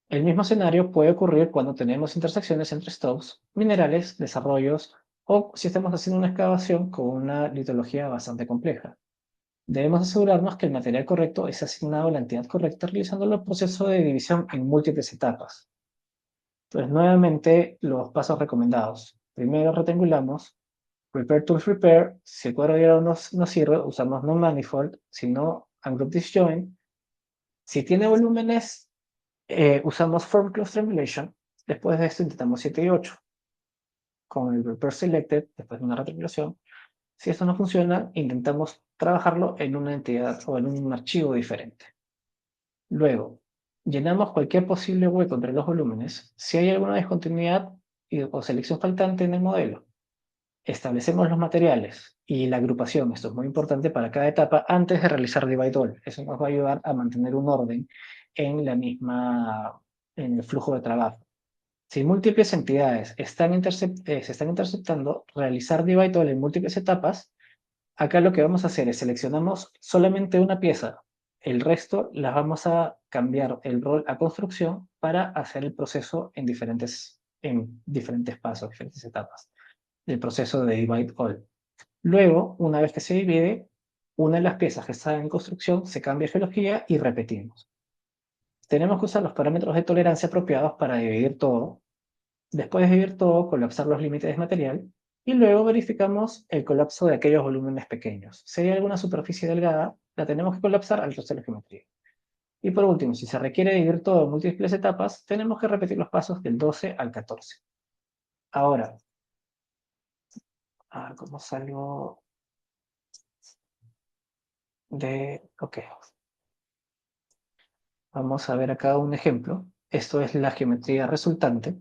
El mismo escenario puede ocurrir cuando tenemos intersecciones entre stocks, minerales, desarrollos o si estamos haciendo una excavación con una litología bastante compleja. Debemos asegurarnos que el material correcto es asignado a la entidad correcta realizando el proceso de división en múltiples etapas. Entonces, nuevamente, los pasos recomendados. Primero rectangulamos, Repair Tools Repair. Si el cuadro de hielo no sirve, usamos No Manifold, si no, Ungroup Disjoint. Si tiene volúmenes usamos Form Cluster Emulation. Después de esto intentamos 7 y 8. Con el Repair Selected, después de una retriangulación. Si esto no funciona, intentamos trabajarlo en una entidad o en un archivo diferente. Luego, llenamos cualquier posible hueco entre los volúmenes. Si hay alguna discontinuidad o selección faltante en el modelo, establecemos los materiales y la agrupación. Esto es muy importante para cada etapa antes de realizar divide all. Eso nos va a ayudar a mantener un orden en en el flujo de trabajo. Si múltiples entidades se están interceptando, realizar divide all en múltiples etapas, acá lo que vamos a hacer es seleccionamos solamente una pieza. El resto las vamos a cambiar el rol a construcción para hacer el proceso en diferentes pasos, diferentes etapas del proceso de divide all. Luego, una vez que se divide, una de las piezas que está en construcción se cambia a geología y repetimos. Tenemos que usar los parámetros de tolerancia apropiados para dividir todo. Después de dividir todo, colapsar los límites de material y luego verificamos el colapso de aquellos volúmenes pequeños. Si hay alguna superficie delgada, la tenemos que colapsar al resto de la geometría. Y por último, si se requiere dividir todo en múltiples etapas, tenemos que repetir los pasos del 12 al 14. Ahora, a ver cómo salgo Ok. Vamos a ver acá un ejemplo. Esto es la geometría resultante.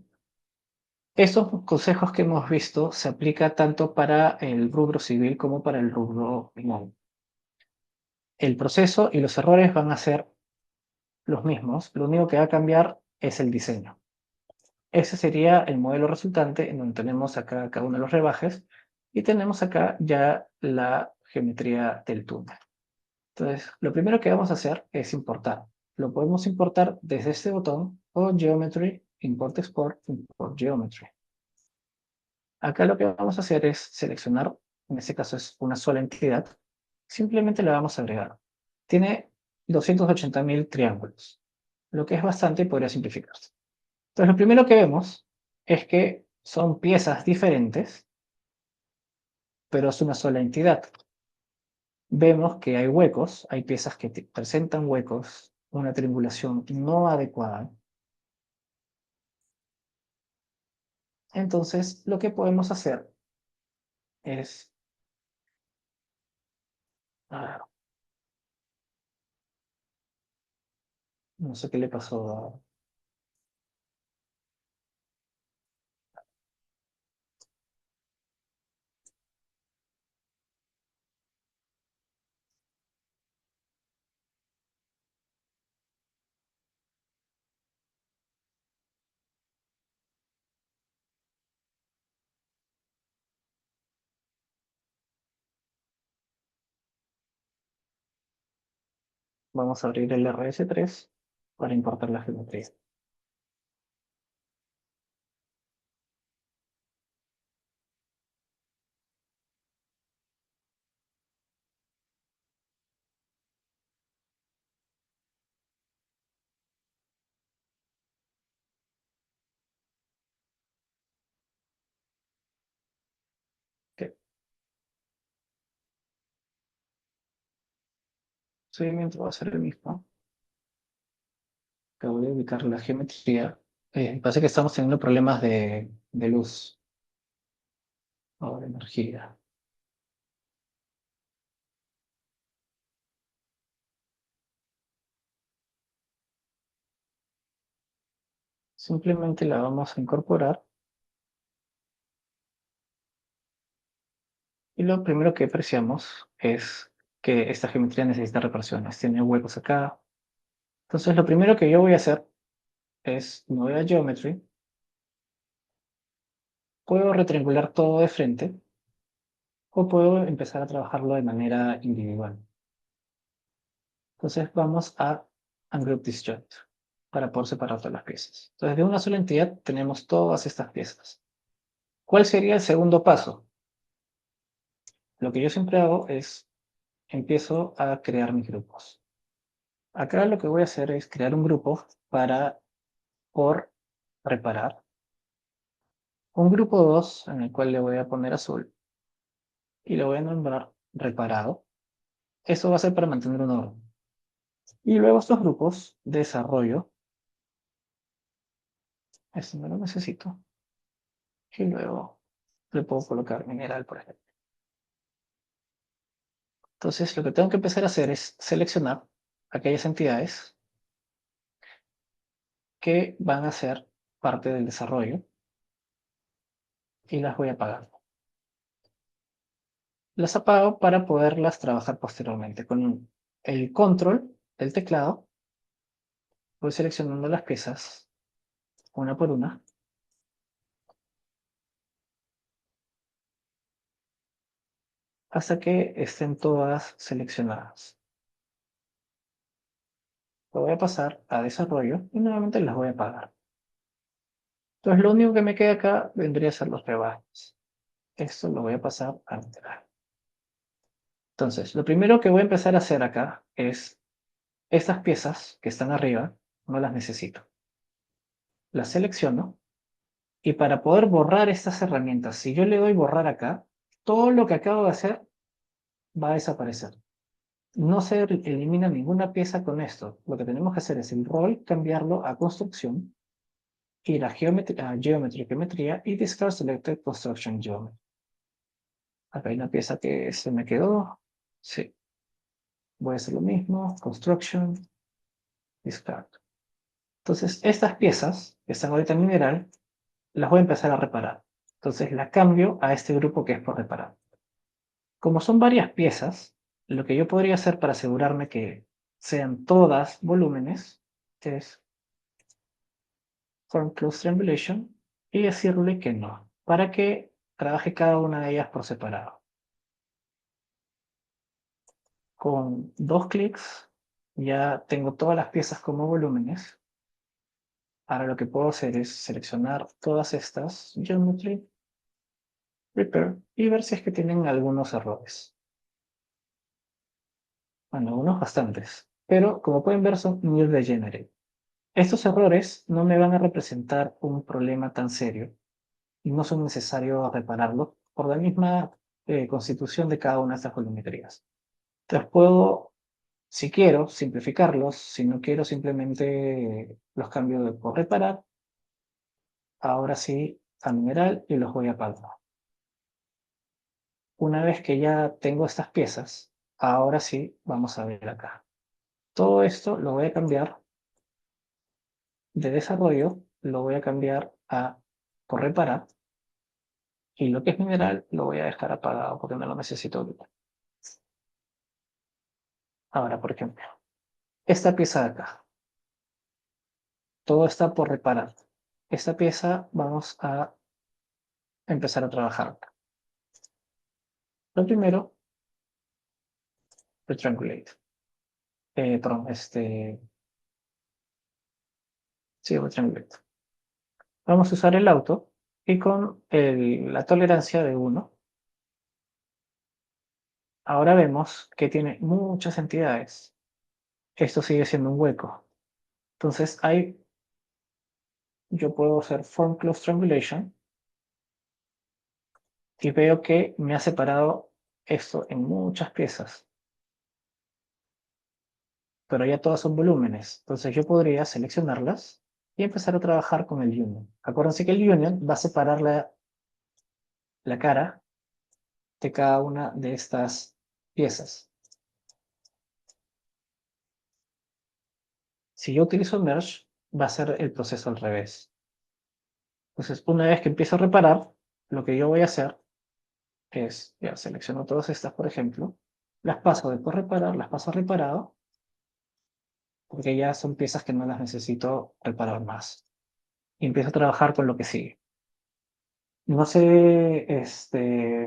Estos consejos que hemos visto se aplican tanto para el rubro civil como para el rubro penal. El proceso y los errores van a ser los mismos. Lo único que va a cambiar es el diseño. Ese sería el modelo resultante, en donde tenemos acá cada uno de los rebajes y tenemos acá ya la geometría del túnel. Entonces, lo primero que vamos a hacer es importar. Lo podemos importar desde este botón o Geometry, Import Export, Import Geometry. Acá lo que vamos a hacer es seleccionar, en este caso es una sola entidad, simplemente la vamos a agregar. Tiene 280.000 triángulos, lo que es bastante y podría simplificarse. Entonces, lo primero que vemos es que son piezas diferentes, pero es una sola entidad. Vemos que hay huecos, hay piezas que presentan huecos, una triangulación no adecuada. Entonces, lo que podemos hacer es... no sé qué le pasó a... Vamos a abrir el RS3 para importar la geometría. Ok. El procedimiento va a ser el mismo. Acá voy a ubicar la geometría. Parece que estamos teniendo problemas de luz o de energía. Simplemente la vamos a incorporar. Y lo primero que apreciamos es que esta geometría necesita reparaciones. Tiene huecos acá. Entonces, lo primero que yo voy a hacer es, me voy a Geometry. Puedo retriangular todo de frente o puedo empezar a trabajarlo de manera individual. Entonces vamos a Ungroup Disjoint para poder separar todas las piezas. Entonces de una sola entidad tenemos todas estas piezas. ¿Cuál sería el segundo paso? Lo que yo siempre hago es empiezo a crear mis grupos. Acá lo que voy a hacer es crear un grupo por reparar. Un grupo 2 en el cual le voy a poner azul y le voy a nombrar reparado. Eso va a ser para mantener un orden. Y luego estos grupos, desarrollo, Este no lo necesito. Y luego le puedo colocar mineral, por ejemplo. Entonces, lo que tengo que empezar a hacer es seleccionar aquellas entidades que van a ser parte del desarrollo y las voy apagando. Las apago para poderlas trabajar posteriormente. Con el control del teclado voy seleccionando las piezas una por una hasta que estén todas seleccionadas. Lo voy a pasar a desarrollo y nuevamente las voy a apagar. Entonces lo único que me queda acá vendría a ser los rebajes. Esto lo voy a pasar a mineral. Entonces, lo primero que voy a empezar a hacer acá es estas piezas que están arriba, no las necesito. Las selecciono y para poder borrar estas herramientas, si yo le doy borrar acá, todo lo que acabo de hacer va a desaparecer. No se elimina ninguna pieza con esto. Lo que tenemos que hacer es el rol, cambiarlo a construcción, ir a geometría y discard selected construction geometry. Acá hay una pieza que se me quedó. Sí. Voy a hacer lo mismo. Construction, discard. Entonces, estas piezas que están ahorita en mineral, las voy a empezar a reparar. Entonces, la cambio a este grupo que es por reparar. Como son varias piezas, lo que yo podría hacer para asegurarme que sean todas volúmenes es form close triangulation y decirle que no, para que trabaje cada una de ellas por separado. Con dos clics ya tengo todas las piezas como volúmenes. Ahora lo que puedo hacer es seleccionar todas estas, Geometry, Repair, y ver si es que tienen algunos errores. Bueno, unos bastantes, pero como pueden ver son New Degenerate. Estos errores no me van a representar un problema tan serio y no son necesarios repararlos por la misma constitución de cada una de estas volumetrías. Entonces puedo, si quiero, simplificarlos, si no quiero simplemente los cambio de por reparar, ahora sí a mineral y los voy a apagar. Una vez que ya tengo estas piezas, ahora sí vamos a ver acá. Todo esto lo voy a cambiar de desarrollo, lo voy a cambiar a por reparar y lo que es mineral lo voy a dejar apagado porque no lo necesito ahorita. Ahora, por ejemplo, esta pieza de acá, todo está por reparar. Esta pieza vamos a empezar a trabajar. Lo primero, retriangulate. Perdón, sí, retriangulate. Vamos a usar el auto y con la tolerancia de 1, ahora vemos que tiene muchas entidades. Esto sigue siendo un hueco. Entonces, yo puedo hacer form close triangulation y veo que me ha separado esto en muchas piezas. Pero ya todas son volúmenes. Entonces yo podría seleccionarlas y empezar a trabajar con el union. Acuérdense que el union va a separar la cara de cada una de estas piezas. Si yo utilizo merge, va a ser el proceso al revés. Entonces, una vez que empiezo a reparar, lo que yo voy a hacer es, ya selecciono todas estas, por ejemplo, las paso de por reparar, las paso a reparado, porque ya son piezas que no las necesito reparar más. Y empiezo a trabajar con lo que sigue. No sé,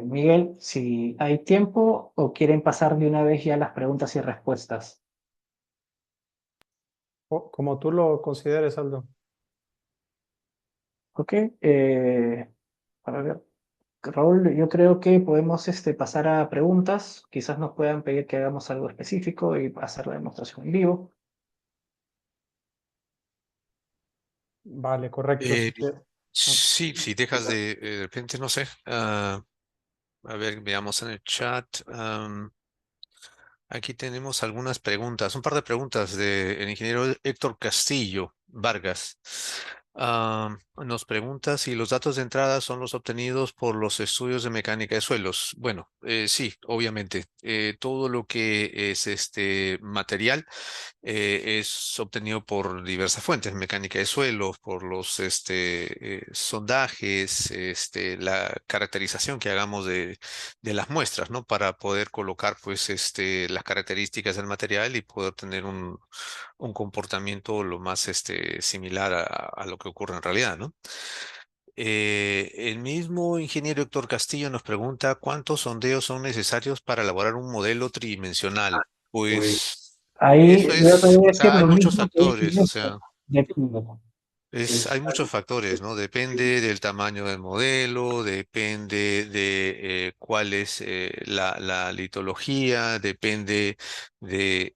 Miguel, si hay tiempo o quieren pasar de una vez ya las preguntas y respuestas. Como tú lo consideres, Aldo. Ok, para ver. Raúl, yo creo que podemos pasar a preguntas. Quizás nos puedan pedir que hagamos algo específico y hacer la demostración en vivo. Vale, correcto. Eh, Ah, sí, si dejas de repente, no sé. A ver, veamos en el chat. Aquí tenemos algunas preguntas, un par de preguntas del ingeniero Héctor Castillo Vargas. Nos pregunta si los datos de entrada son los obtenidos por los estudios de mecánica de suelos. Bueno, sí, obviamente. Todo lo que es este material es obtenido por diversas fuentes, mecánica de suelos, por los sondajes, la caracterización que hagamos de las muestras, ¿no? Para poder colocar, pues, las características del material y poder tener un comportamiento lo más similar a lo que ocurre en realidad, ¿no? El mismo ingeniero Héctor Castillo nos pregunta cuántos sondeos son necesarios para elaborar un modelo tridimensional. Pues Ahí eso yo te es, voy a o decir sea, hay lo muchos mismo que factores, dije o esto. sea. Depende. Hay muchos factores, ¿no? Depende del tamaño del modelo, depende de cuál es la litología, depende de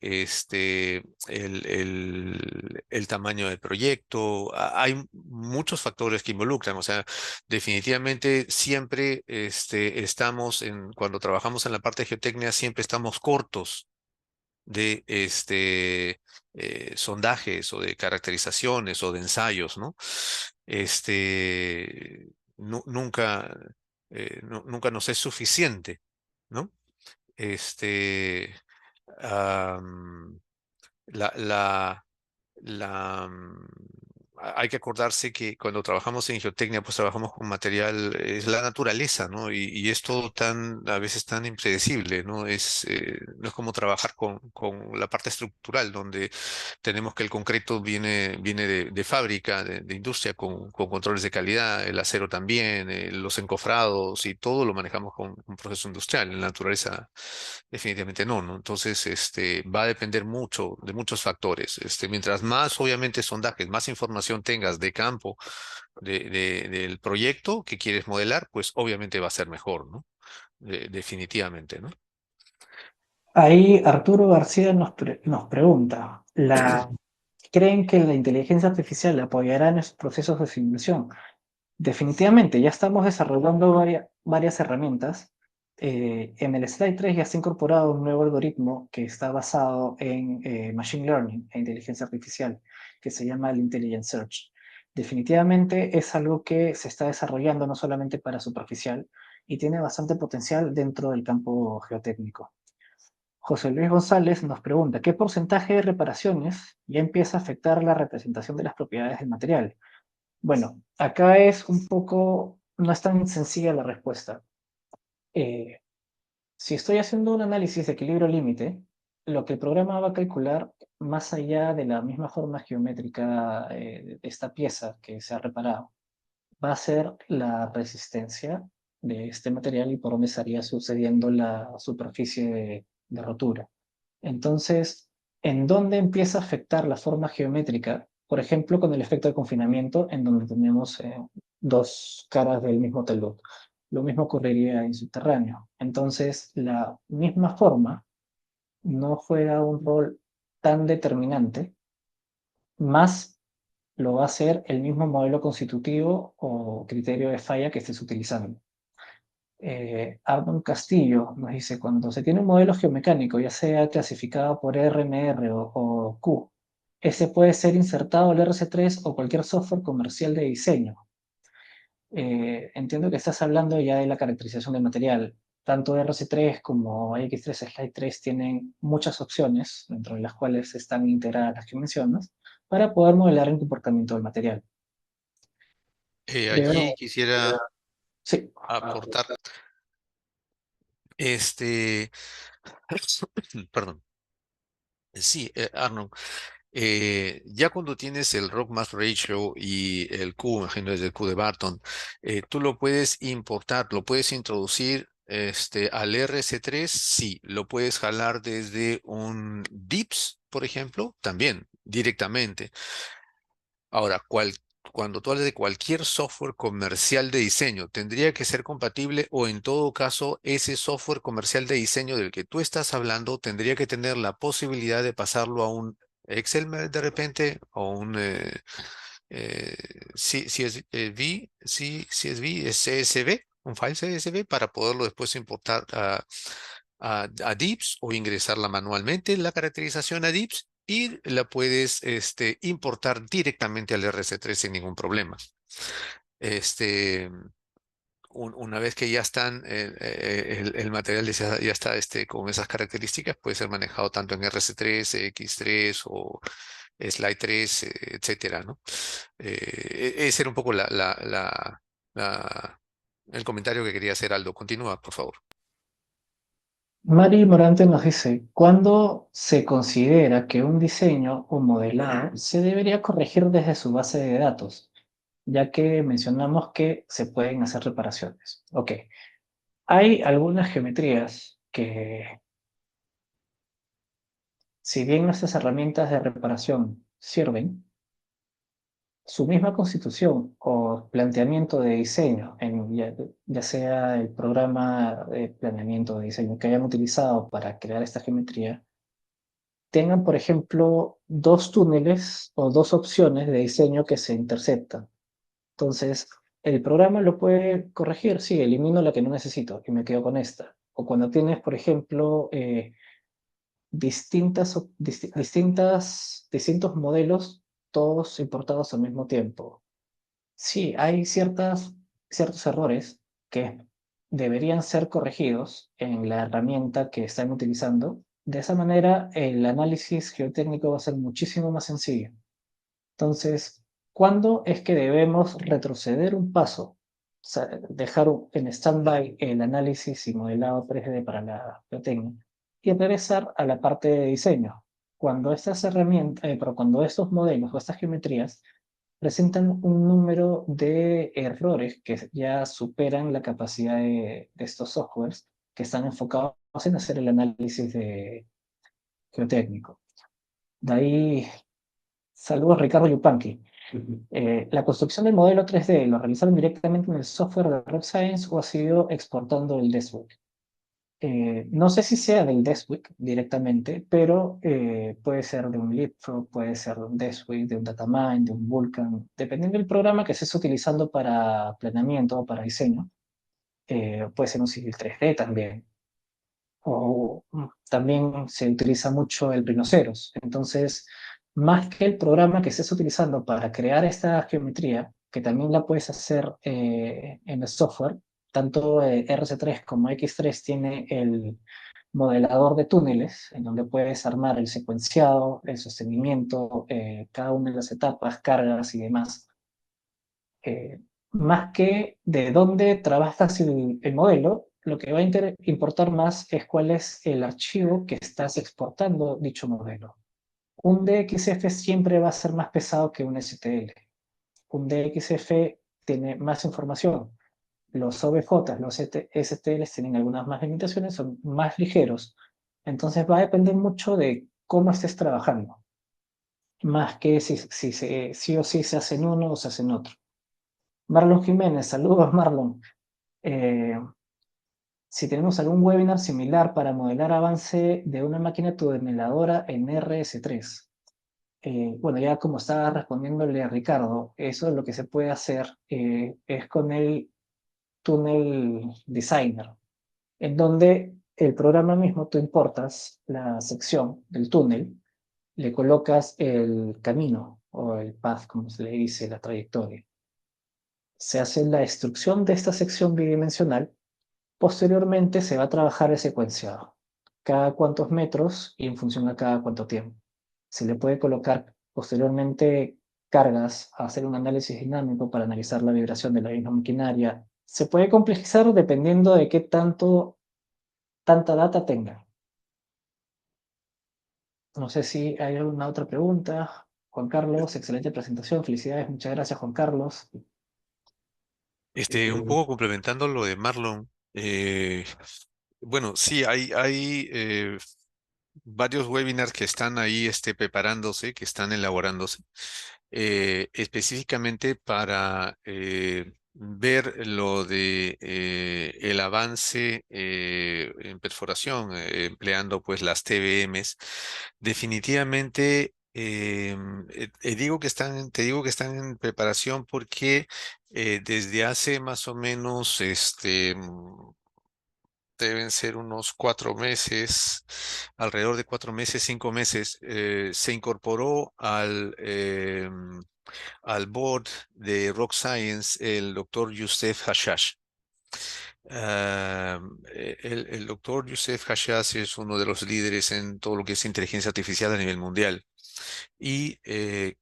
el tamaño del proyecto. Hay muchos factores que involucran, o sea, definitivamente siempre estamos cuando trabajamos en la parte de geotecnia, siempre estamos cortos de sondajes o de caracterizaciones o de ensayos, ¿no? Nunca, nunca nos es suficiente, ¿no? Este, am, la, la, hay que acordarse que cuando trabajamos en geotecnia, pues trabajamos con material, es la naturaleza, ¿no? Y es todo a veces tan impredecible, ¿no? No es como trabajar con la parte estructural, donde tenemos que el concreto viene de fábrica, de industria, con controles de calidad, el acero también, los encofrados y todo lo manejamos con un proceso industrial. En la naturaleza definitivamente no, ¿no? Entonces, va a depender mucho de muchos factores. Mientras más, obviamente, sondajes, más información tengas de campo del proyecto que quieres modelar, pues obviamente va a ser mejor, ¿no? Definitivamente, ¿no? Ahí Arturo García nos pregunta, ¿creen que la inteligencia artificial apoyará en estos procesos de simulación? Definitivamente, ya estamos desarrollando varias herramientas. En el Slide 3 ya se ha incorporado un nuevo algoritmo que está basado en Machine Learning e inteligencia artificial, que se llama el Intelligent Search. Definitivamente es algo que se está desarrollando no solamente para superficial y tiene bastante potencial dentro del campo geotécnico. José Luis González nos pregunta, ¿qué porcentaje de reparaciones ya empieza a afectar la representación de las propiedades del material? Bueno, acá es un poco, no es tan sencilla la respuesta. Eh, si estoy haciendo un análisis de equilibrio límite, lo que el programa va a calcular, más allá de la misma forma geométrica de esta pieza que se ha reparado, va a ser la resistencia de este material y por dónde estaría sucediendo la superficie de rotura. Entonces, ¿en dónde empieza a afectar la forma geométrica? Por ejemplo, con el efecto de confinamiento, en donde tenemos dos caras del mismo talud. Lo mismo ocurriría en subterráneo. Entonces, la misma forma no juega un rol tan determinante, más lo va a hacer el mismo modelo constitutivo o criterio de falla que estés utilizando. Arnon Castillo nos dice, cuando se tiene un modelo geomecánico, ya sea clasificado por RMR o Q, ese puede ser insertado al RC3 o cualquier software comercial de diseño. Entiendo que estás hablando ya de la caracterización del material. Tanto RC3 como X3 Slide 3 tienen muchas opciones, dentro de las cuales están integradas las que mencionas, para poder modelar el comportamiento del material. Allí Creo, quisiera sí. aportar, este, perdón. Sí, Arnold. Ya cuando tienes el Rock Mass Ratio y el Q, imagino es el Q de Barton, tú lo puedes importar, lo puedes introducir al RC3, sí, lo puedes jalar desde un DIPS, por ejemplo, también directamente. Ahora, cuando tú hablas de cualquier software comercial de diseño, tendría que ser compatible o en todo caso, ese software comercial de diseño del que tú estás hablando tendría que tener la posibilidad de pasarlo a un Excel de repente o un eh, CSV, CSV, CSV, un file CSV para poderlo después importar a DIPS o ingresarla manualmente la caracterización a DIPS y la puedes importar directamente al RC3 sin ningún problema. Este, una vez que ya están, el material ya está con esas características, puede ser manejado tanto en RC3, X3 o Slide 3, etcétera, ¿no? Ese era un poco el comentario que quería hacer, Aldo. Continúa, por favor. Mari Morante nos dice, ¿cuándo se considera que un diseño o modelado se debería corregir desde su base de datos? Ya que mencionamos que se pueden hacer reparaciones. Ok, hay algunas geometrías que, si bien nuestras herramientas de reparación sirven, su misma constitución o planteamiento de diseño, ya sea el programa de planeamiento de diseño que hayan utilizado para crear esta geometría, tengan, por ejemplo, dos túneles o dos opciones de diseño que se interceptan. Entonces, el programa lo puede corregir, sí, elimino la que no necesito y me quedo con esta. O cuando tienes, por ejemplo, distintos modelos, todos importados al mismo tiempo. Sí, hay ciertos errores que deberían ser corregidos en la herramienta que están utilizando. De esa manera, el análisis geotécnico va a ser muchísimo más sencillo. Entonces, ¿cuándo es que debemos retroceder un paso? O sea, dejar en stand-by el análisis y modelado 3D para la geotécnica y regresar a la parte de diseño. Cuando estas herramientas, pero cuando estos modelos o estas geometrías presentan un número de errores que ya superan la capacidad de estos softwares que están enfocados en hacer el análisis geotécnico. De ahí, saludos Ricardo Yupanqui. La construcción del modelo 3D, ¿lo realizaron directamente en el software de RevScience o ha sido exportando el Deswik? No sé si sea del Deswik directamente, pero puede ser de un Leapfrog, puede ser de un Deswik, de un Datamind, de un Vulkan, dependiendo del programa que estés utilizando para planeamiento o para diseño. Puede ser un Civil 3D también. O también se utiliza mucho el Rhinoceros. Entonces, más que el programa que estés utilizando para crear esta geometría, que también la puedes hacer en el software, tanto RC3 como X3 tiene el modelador de túneles, en donde puedes armar el secuenciado, el sostenimiento, cada una de las etapas, cargas y demás. Más que de dónde trabajas el modelo, lo que va a importar más es cuál es el archivo que estás exportando dicho modelo. Un DXF siempre va a ser más pesado que un STL. Un DXF tiene más información. Los OBJ, los STLs tienen algunas más limitaciones, son más ligeros. Entonces va a depender mucho de cómo estés trabajando. Más que sí o sí se hace en uno o se hace en otro. Marlon Jiménez, saludos Marlon. Eh, si tenemos algún webinar similar para modelar avance de una máquina tuneladora en RS3. Bueno, ya como estaba respondiéndole a Ricardo, eso es lo que se puede hacer es con el Tunnel Designer, en donde el programa mismo tú importas la sección del túnel, le colocas el camino o el path, como se le dice, la trayectoria. Se hace la destrucción de esta sección bidimensional. Posteriormente se va a trabajar el secuenciado, cada cuántos metros y en función a cada cuánto tiempo. Se le puede colocar posteriormente cargas a hacer un análisis dinámico para analizar la vibración de la misma maquinaria. Se puede complejizar dependiendo de qué tanta data tenga. No sé si hay alguna otra pregunta. Juan Carlos, excelente presentación. Felicidades, muchas gracias, Juan Carlos. Un poco complementando lo de Marlon. Bueno, sí, hay varios webinars que están ahí preparándose, que están elaborándose, específicamente para ver lo de el avance en perforación, empleando pues las TBMs. Definitivamente, te digo que están en preparación porque desde hace más o menos deben ser unos 4 meses, alrededor de 4 meses, 5 meses, se incorporó al board de Rock Science el doctor Youssef Hashash. El doctor Youssef Hashash es uno de los líderes en todo lo que es inteligencia artificial a nivel mundial. Y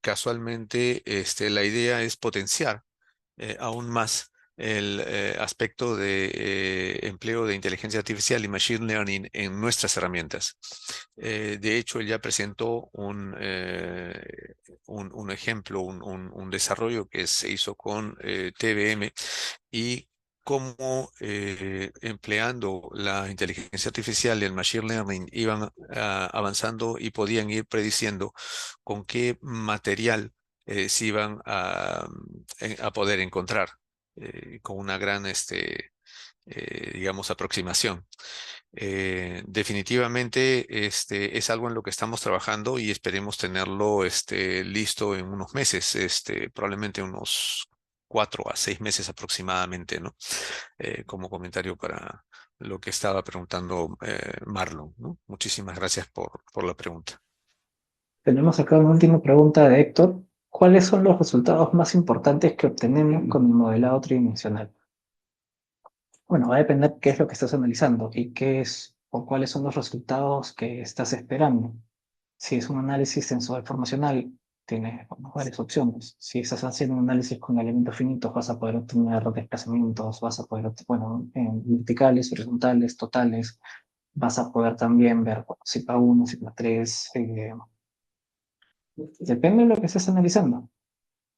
casualmente la idea es potenciar aún más el aspecto de empleo de inteligencia artificial y machine learning en nuestras herramientas. De hecho, él ya presentó un ejemplo, un desarrollo que se hizo con TVM y cómo empleando la inteligencia artificial y el machine learning iban avanzando y podían ir prediciendo con qué material se iban a poder encontrar con una gran, digamos, aproximación. Definitivamente es algo en lo que estamos trabajando y esperemos tenerlo listo en unos meses, probablemente unos 4 a 6 meses aproximadamente, ¿no? Como comentario para lo que estaba preguntando Marlon, ¿no? Muchísimas gracias por la pregunta. Tenemos acá una última pregunta de Héctor. ¿Cuáles son los resultados más importantes que obtenemos con el modelado tridimensional? Bueno, va a depender qué es lo que estás analizando y qué es o cuáles son los resultados que estás esperando. Si es un análisis tensor-informacional, tienes varias opciones. Si estás haciendo un análisis con elementos finitos, vas a poder obtener desplazamientos, vas a poder, bueno, en verticales, horizontales, totales. Vas a poder también ver bueno, sigma 1, sigma 3. Depende de lo que estés analizando.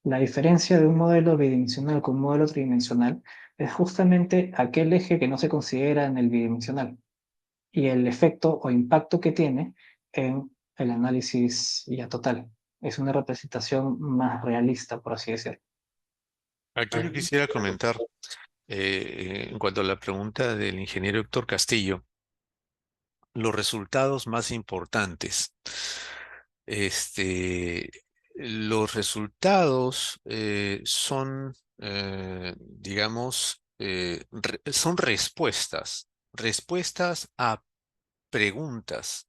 La diferencia de un modelo bidimensional con un modelo tridimensional es justamente aquel eje que no se considera en el bidimensional y el efecto o impacto que tiene en el análisis ya total. Es una representación más realista, por así decirlo. Aquí yo quisiera comentar en cuanto a la pregunta del ingeniero Héctor Castillo, los resultados más importantes. Este, los resultados digamos, son respuestas a preguntas.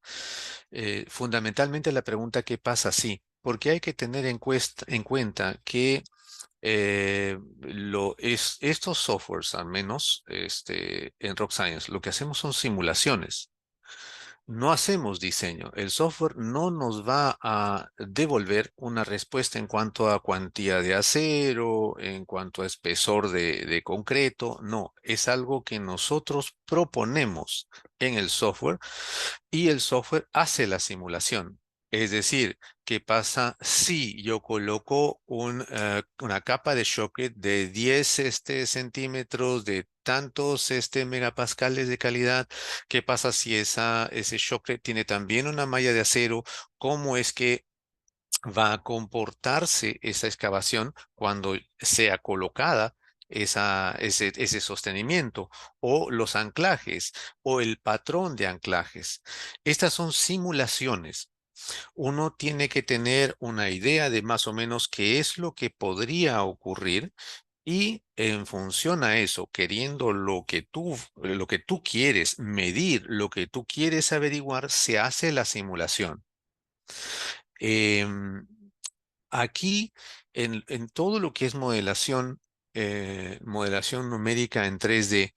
Fundamentalmente la pregunta ¿qué pasa si? Porque hay que tener en cuenta que estos softwares, al menos en Rock Science, lo que hacemos son simulaciones. No hacemos diseño. El software no nos va a devolver una respuesta en cuanto a cuantía de acero, en cuanto a espesor de concreto. No, es algo que nosotros proponemos en el software y el software hace la simulación. Es decir, ¿qué pasa si yo coloco una capa de shock de 10 centímetros de tantos megapascales de calidad? ¿Qué pasa si ese shock tiene también una malla de acero? ¿Cómo es que va a comportarse esa excavación cuando sea colocada ese sostenimiento o los anclajes o el patrón de anclajes? Estas son simulaciones. Uno tiene que tener una idea de más o menos qué es lo que podría ocurrir y en función a eso, queriendo lo que tú quieres medir, lo que tú quieres averiguar, se hace la simulación. Em, Aquí, en todo lo que es modelación numérica en 3D,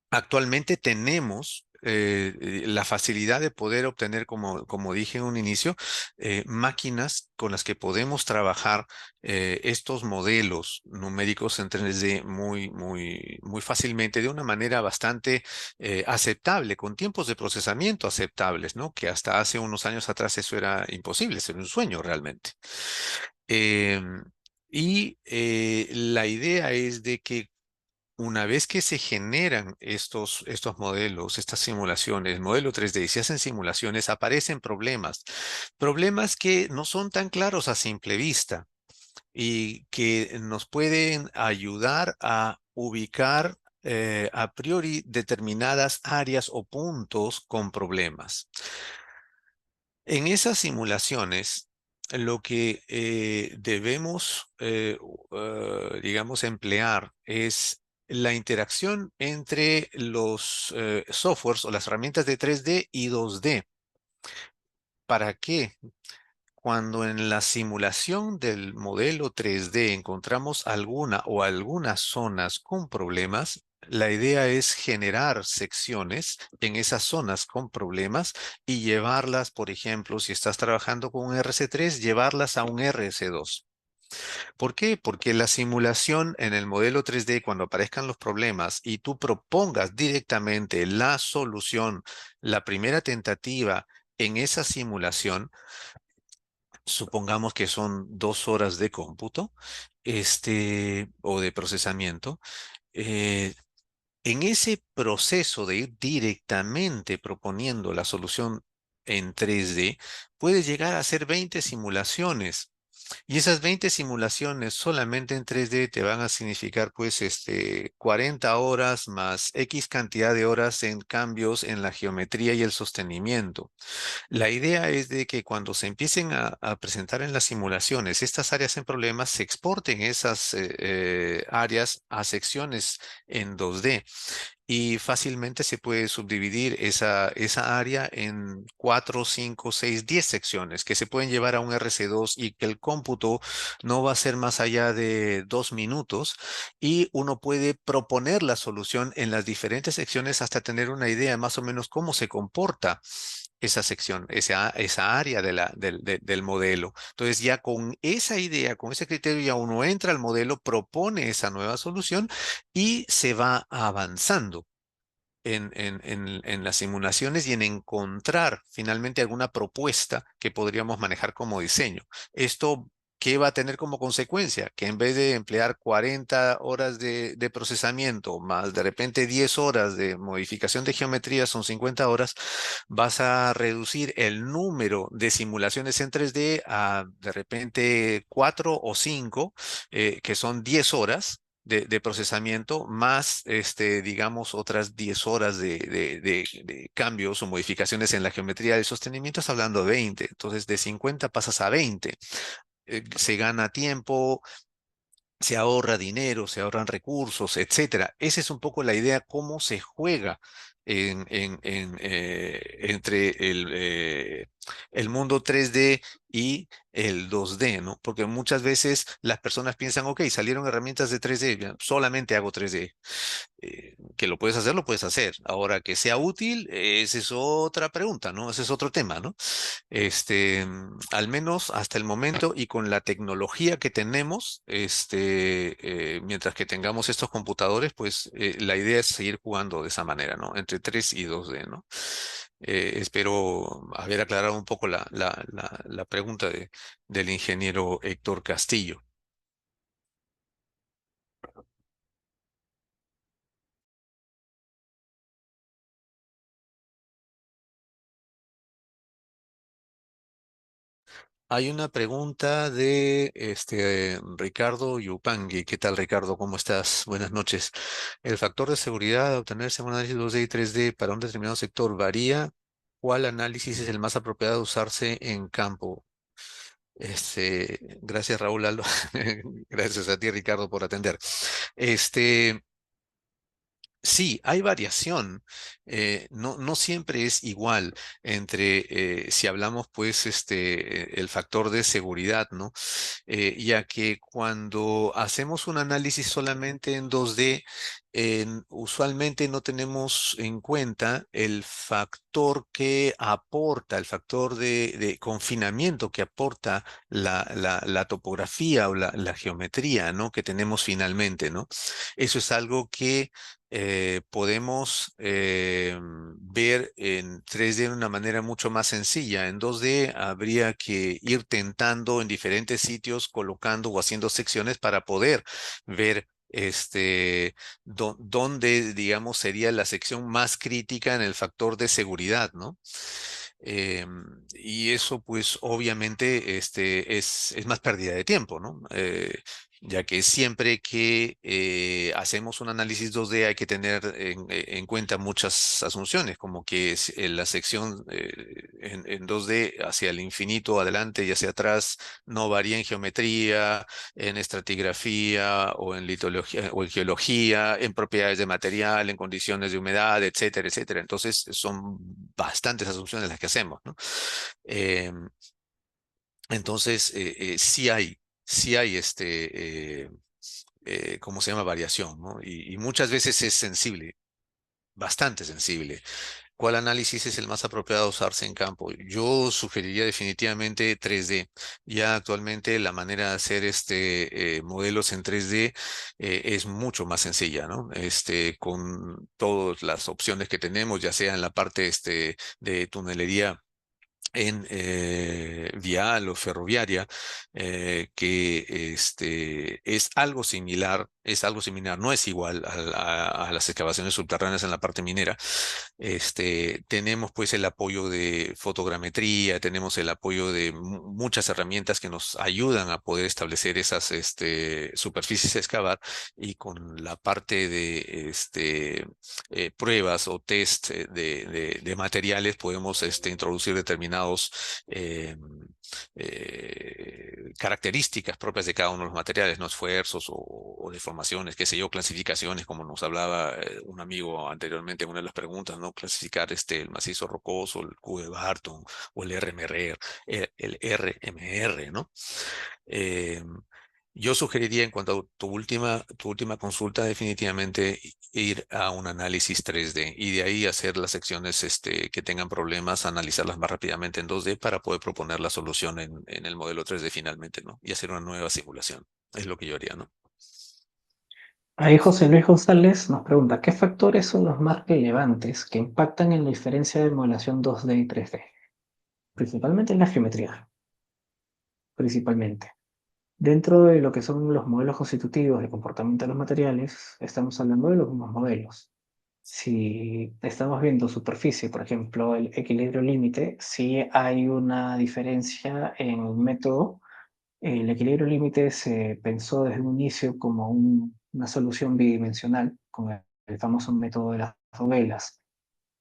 actualmente tenemos la facilidad de poder obtener, como dije en un inicio, máquinas con las que podemos trabajar estos modelos numéricos en 3D muy, muy, muy fácilmente, de una manera bastante aceptable, con tiempos de procesamiento aceptables, ¿no? Que hasta hace unos años atrás eso era imposible, eso era un sueño realmente. Em, la idea es de que una vez que se generan estos modelos, estas simulaciones, modelo 3D, y se hacen simulaciones, aparecen problemas que no son tan claros a simple vista y que nos pueden ayudar a ubicar a priori determinadas áreas o puntos con problemas. En esas simulaciones, lo que debemos, digamos, emplear es la interacción entre los softwares o las herramientas de 3D y 2D. ¿Para qué? Cuando en la simulación del modelo 3D encontramos alguna o algunas zonas con problemas, la idea es generar secciones en esas zonas con problemas y llevarlas, por ejemplo, si estás trabajando con un RC3, llevarlas a un RC2. ¿Por qué? Porque la simulación en el modelo 3D, cuando aparezcan los problemas y tú propongas directamente la solución, la primera tentativa en esa simulación, supongamos que son 2 horas de cómputo, o de procesamiento, eh, en ese proceso de ir directamente proponiendo la solución en 3D, puedes llegar a hacer 20 simulaciones. Y esas 20 simulaciones solamente en 3D te van a significar pues 40 horas más X cantidad de horas en cambios en la geometría y el sostenimiento. La idea es de que cuando se empiecen a presentar en las simulaciones estas áreas en problemas, se exporten esas áreas a secciones en 2D y fácilmente se puede subdividir esa área en 4, 5, 6, 10 secciones que se pueden llevar a un RC2 y que el cómputo no va a ser más allá de 2 minutos y uno puede proponer la solución en las diferentes secciones hasta tener una idea más o menos cómo se comporta esa sección, esa área del modelo. Entonces ya con esa idea, con ese criterio, ya uno entra al modelo, propone esa nueva solución y se va avanzando en las simulaciones y en encontrar finalmente alguna propuesta que podríamos manejar como diseño. Esto, ¿qué va a tener como consecuencia? Que en vez de emplear 40 horas de procesamiento más de repente 10 horas de modificación de geometría, son 50 horas, vas a reducir el número de simulaciones en 3D a de repente 4 o 5, que son 10 horas de procesamiento, más, digamos, otras 10 horas de cambios o modificaciones en la geometría de sostenimiento, estás hablando de 20. Entonces, de 50 pasas a 20. Se gana tiempo, se ahorra dinero, se ahorran recursos, etcétera. Esa es un poco la idea, cómo se juega entre el mundo 3D y el 2D, ¿no? Porque muchas veces las personas piensan, ok, salieron herramientas de 3D, ya, solamente hago 3D. Que lo puedes hacer, lo puedes hacer. Ahora, que sea útil, esa es otra pregunta, ¿no? Ese es otro tema, ¿no? Al menos hasta el momento y con la tecnología que tenemos, mientras que tengamos estos computadores, pues la idea es seguir jugando de esa manera, ¿no? Entre 3 y 2D, ¿no? Espero haber aclarado un poco la pregunta del ingeniero Héctor Castillo. Hay una pregunta de Ricardo Yupanqui. ¿Qué tal, Ricardo? ¿Cómo estás? Buenas noches. ¿El factor de seguridad de obtenerse un análisis 2D y 3D para un determinado sector varía? ¿Cuál análisis es el más apropiado de usarse en campo? Gracias, Raúl Aldo. Gracias a ti, Ricardo, por atender. Este, Sí, hay variación. No siempre es igual entre, si hablamos, pues, el factor de seguridad, ¿no? Ya que cuando hacemos un análisis solamente en 2D, usualmente no tenemos en cuenta el factor que aporta, el factor de confinamiento que aporta la topografía o la geometría, ¿no? Que tenemos finalmente, ¿no? Eso es algo que podemos ver en 3D de una manera mucho más sencilla. En 2D habría que ir tentando en diferentes sitios, colocando o haciendo secciones para poder ver dónde, digamos, sería la sección más crítica en el factor de seguridad, ¿no? Y eso, pues, obviamente, es más pérdida de tiempo, ¿no? ya que siempre que hacemos un análisis 2D hay que tener en cuenta muchas asunciones, como que la sección en 2D hacia el infinito, adelante y hacia atrás, no varía en geometría, en estratigrafía o en litología o en geología, en propiedades de material, en condiciones de humedad, etcétera, etcétera. Entonces son bastantes asunciones las que hacemos, ¿no? Em, entonces, sí hay ¿cómo se llama? Variación, ¿no? Y muchas veces es sensible, bastante sensible. ¿Cuál análisis es el más apropiado a usarse en campo? Yo sugeriría definitivamente 3D. Ya actualmente la manera de hacer modelos en 3D es mucho más sencilla, ¿no? Con todas las opciones que tenemos, ya sea en la parte de tunelería en vial o ferroviaria, que es algo similar, no es igual a las excavaciones subterráneas en la parte minera. Tenemos pues el apoyo de fotogrametría, tenemos el apoyo de muchas herramientas que nos ayudan a poder establecer esas superficies a excavar, y con la parte de pruebas o test de materiales podemos introducir determinados eh, características propias de cada uno de los materiales, no esfuerzos o deformaciones, qué sé yo, clasificaciones, como nos hablaba un amigo anteriormente en una de las preguntas, ¿no? Clasificar el macizo rocoso, el cubo de Barton o el RMR, el RMR, ¿no? Eh, yo sugeriría, en cuanto a tu última consulta, definitivamente ir a un análisis 3D y de ahí hacer las secciones que tengan problemas, analizarlas más rápidamente en 2D para poder proponer la solución en el modelo 3D finalmente, ¿no? Y hacer una nueva simulación. Es lo que yo haría, ¿no? Ahí José Luis González nos pregunta, ¿qué factores son los más relevantes que impactan en la diferencia de modelación 2D y 3D? Principalmente en la geometría, principalmente. Dentro de lo que son los modelos constitutivos de comportamiento de los materiales, estamos hablando de los mismos modelos. Si estamos viendo superficie, por ejemplo, el equilibrio límite, sí hay una diferencia en el método. El equilibrio límite se pensó desde un inicio como una solución bidimensional con el famoso método de las dovelas.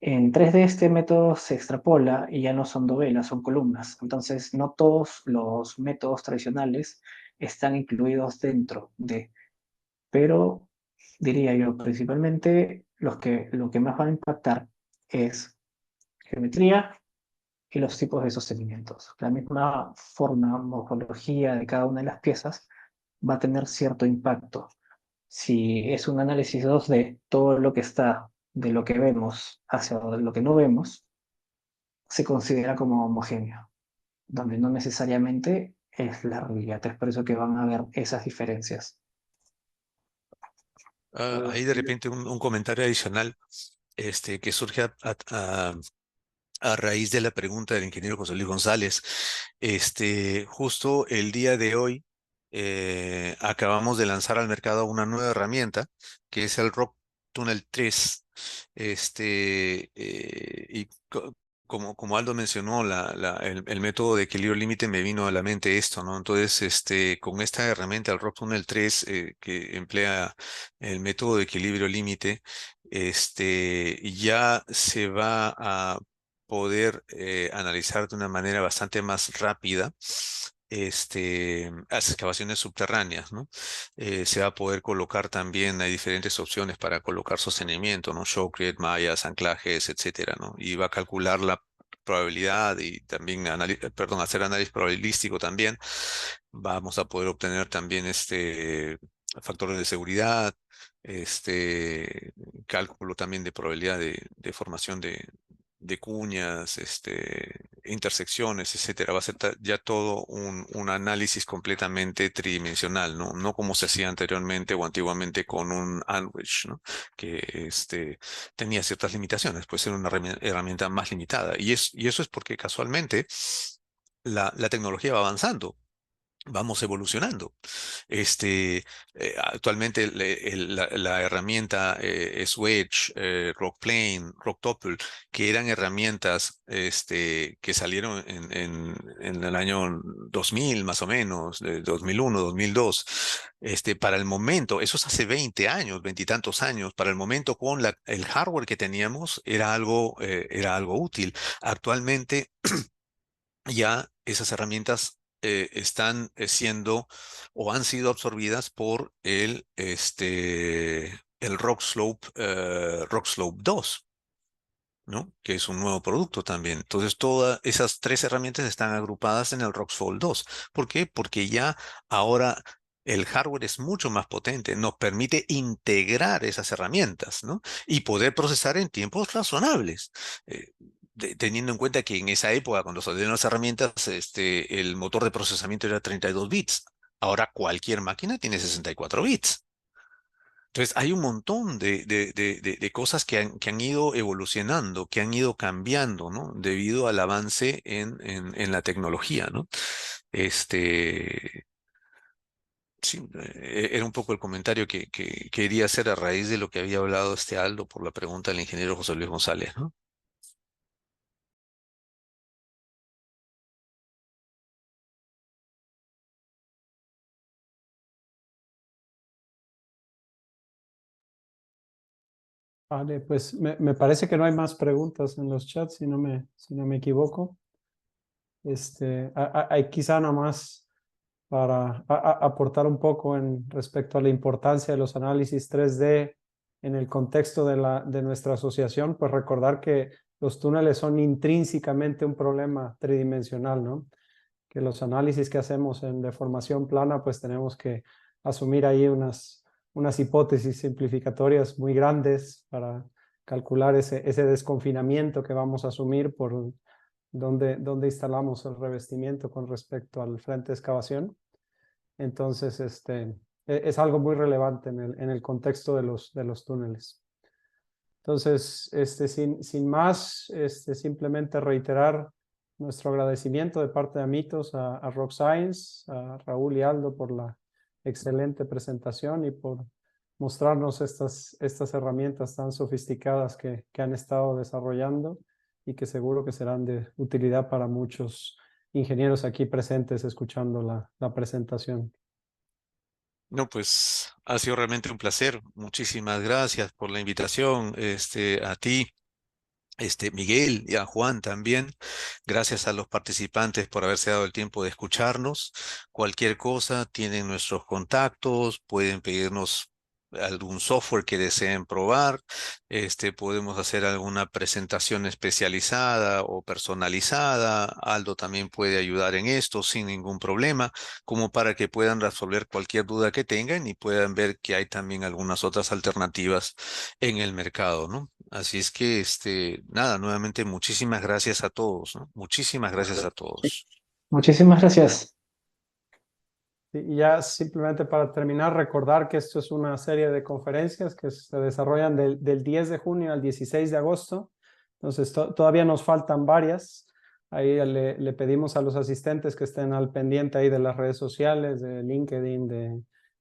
En 3D este método se extrapola y ya no son dovelas, son columnas. Entonces, no todos los métodos tradicionales están incluidos dentro de, pero diría yo, principalmente lo que más va a impactar es geometría y los tipos de sostenimientos. La misma forma, morfología de cada una de las piezas va a tener cierto impacto. Si es un análisis 2D, todo lo que está de lo que vemos hacia lo que no vemos se considera como homogéneo, donde no necesariamente es la realidad. Es por eso que van a haber esas diferencias. Ahí de repente un comentario adicional que surge a raíz de la pregunta del ingeniero José Luis González. Justo el día de hoy acabamos de lanzar al mercado una nueva herramienta que es el Rock Tunnel 3. Y como Aldo mencionó, el método de equilibrio límite, me vino a la mente esto, ¿no? Entonces, con esta herramienta, el Rock Tunnel 3, que emplea el método de equilibrio límite, ya se va a poder analizar de una manera bastante más rápida las excavaciones subterráneas, ¿no? Se va a poder colocar también, hay diferentes opciones para colocar sostenimiento, ¿no? Shotcrete, mallas, anclajes, etcétera, ¿no? Y va a calcular la probabilidad y también, hacer análisis probabilístico también. Vamos a poder obtener también factores de seguridad, cálculo también de probabilidad de formación de cuñas, intersecciones, etcétera. Va a ser ya todo un análisis completamente tridimensional, ¿no? No como se hacía anteriormente o antiguamente con un Andwich, ¿no? Que tenía ciertas limitaciones, puede ser una herramienta más limitada. Y eso es porque casualmente la tecnología va avanzando. vamos evolucionando. Actualmente la herramienta Swedge, Rockplane, Rocktopple, que eran herramientas que salieron en el año 2000 más o menos, de 2001, 2002. Para el momento, eso es hace 20 años, 20 y tantos años, para el momento con el hardware que teníamos era algo útil. Actualmente ya esas herramientas están siendo o han sido absorbidas por el Rockslope 2, ¿no? Que es un nuevo producto también. Entonces, todas esas tres herramientas están agrupadas en el Rockfall 2. ¿Por qué? Porque ya ahora el hardware es mucho más potente, nos permite integrar esas herramientas, ¿no? Y poder procesar en tiempos razonables. Eh, Teniendo en cuenta que en esa época, cuando salieron las herramientas, el motor de procesamiento era 32 bits. Ahora cualquier máquina tiene 64 bits. Entonces, hay un montón de cosas que han ido evolucionando, que han ido cambiando, ¿no? Debido al avance en la tecnología, ¿no? Este, sí, era un poco el comentario que quería hacer a raíz de lo que había hablado Aldo por la pregunta del ingeniero José Luis González, ¿no? Vale, pues me parece que no hay más preguntas en los chats, si no me equivoco. Hay quizá nada más para aportar un poco en respecto a la importancia de los análisis 3D en el contexto de nuestra asociación, pues recordar que los túneles son intrínsecamente un problema tridimensional, ¿no? Que los análisis que hacemos en deformación plana, pues tenemos que asumir ahí unas hipótesis simplificatorias muy grandes para calcular ese desconfinamiento que vamos a asumir por dónde instalamos el revestimiento con respecto al frente de excavación. Entonces, es algo muy relevante en el contexto de los túneles. Entonces, sin más, simplemente reiterar nuestro agradecimiento de parte de Amitos a Rock Science, a Raúl y Aldo por la excelente presentación y por mostrarnos estas herramientas tan sofisticadas que han estado desarrollando y que seguro que serán de utilidad para muchos ingenieros aquí presentes escuchando la presentación. No, pues ha sido realmente un placer. Muchísimas gracias por la invitación, a ti. Miguel y a Juan también. Gracias a los participantes por haberse dado el tiempo de escucharnos. Cualquier cosa, tienen nuestros contactos, pueden pedirnos algún software que deseen probar. Podemos hacer alguna presentación especializada o personalizada. Aldo también puede ayudar en esto sin ningún problema, como para que puedan resolver cualquier duda que tengan y puedan ver que hay también algunas otras alternativas en el mercado, ¿no? Así es que, nada, nuevamente muchísimas gracias a todos, ¿no? Muchísimas gracias a todos. Muchísimas gracias. Y ya simplemente para terminar, recordar que esto es una serie de conferencias que se desarrollan del 10 de junio al 16 de agosto. Entonces, todavía nos faltan varias. Ahí le pedimos a los asistentes que estén al pendiente ahí de las redes sociales, de LinkedIn,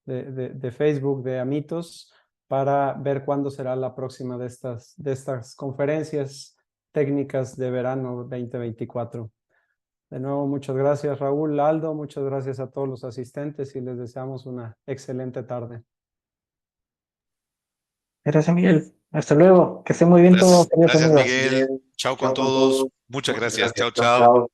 de Facebook, de Amitos, para ver cuándo será la próxima de estas conferencias técnicas de verano 2024. De nuevo, muchas gracias, Raúl, Aldo, muchas gracias a todos los asistentes y les deseamos una excelente tarde. Gracias, Miguel. Hasta luego. Que esté muy bien todo, Gracias, queridos gracias amigos. Miguel. Chao con Chao con todos. todos. Muchas Muchas gracias. gracias. Chao, Chao, chao. chao.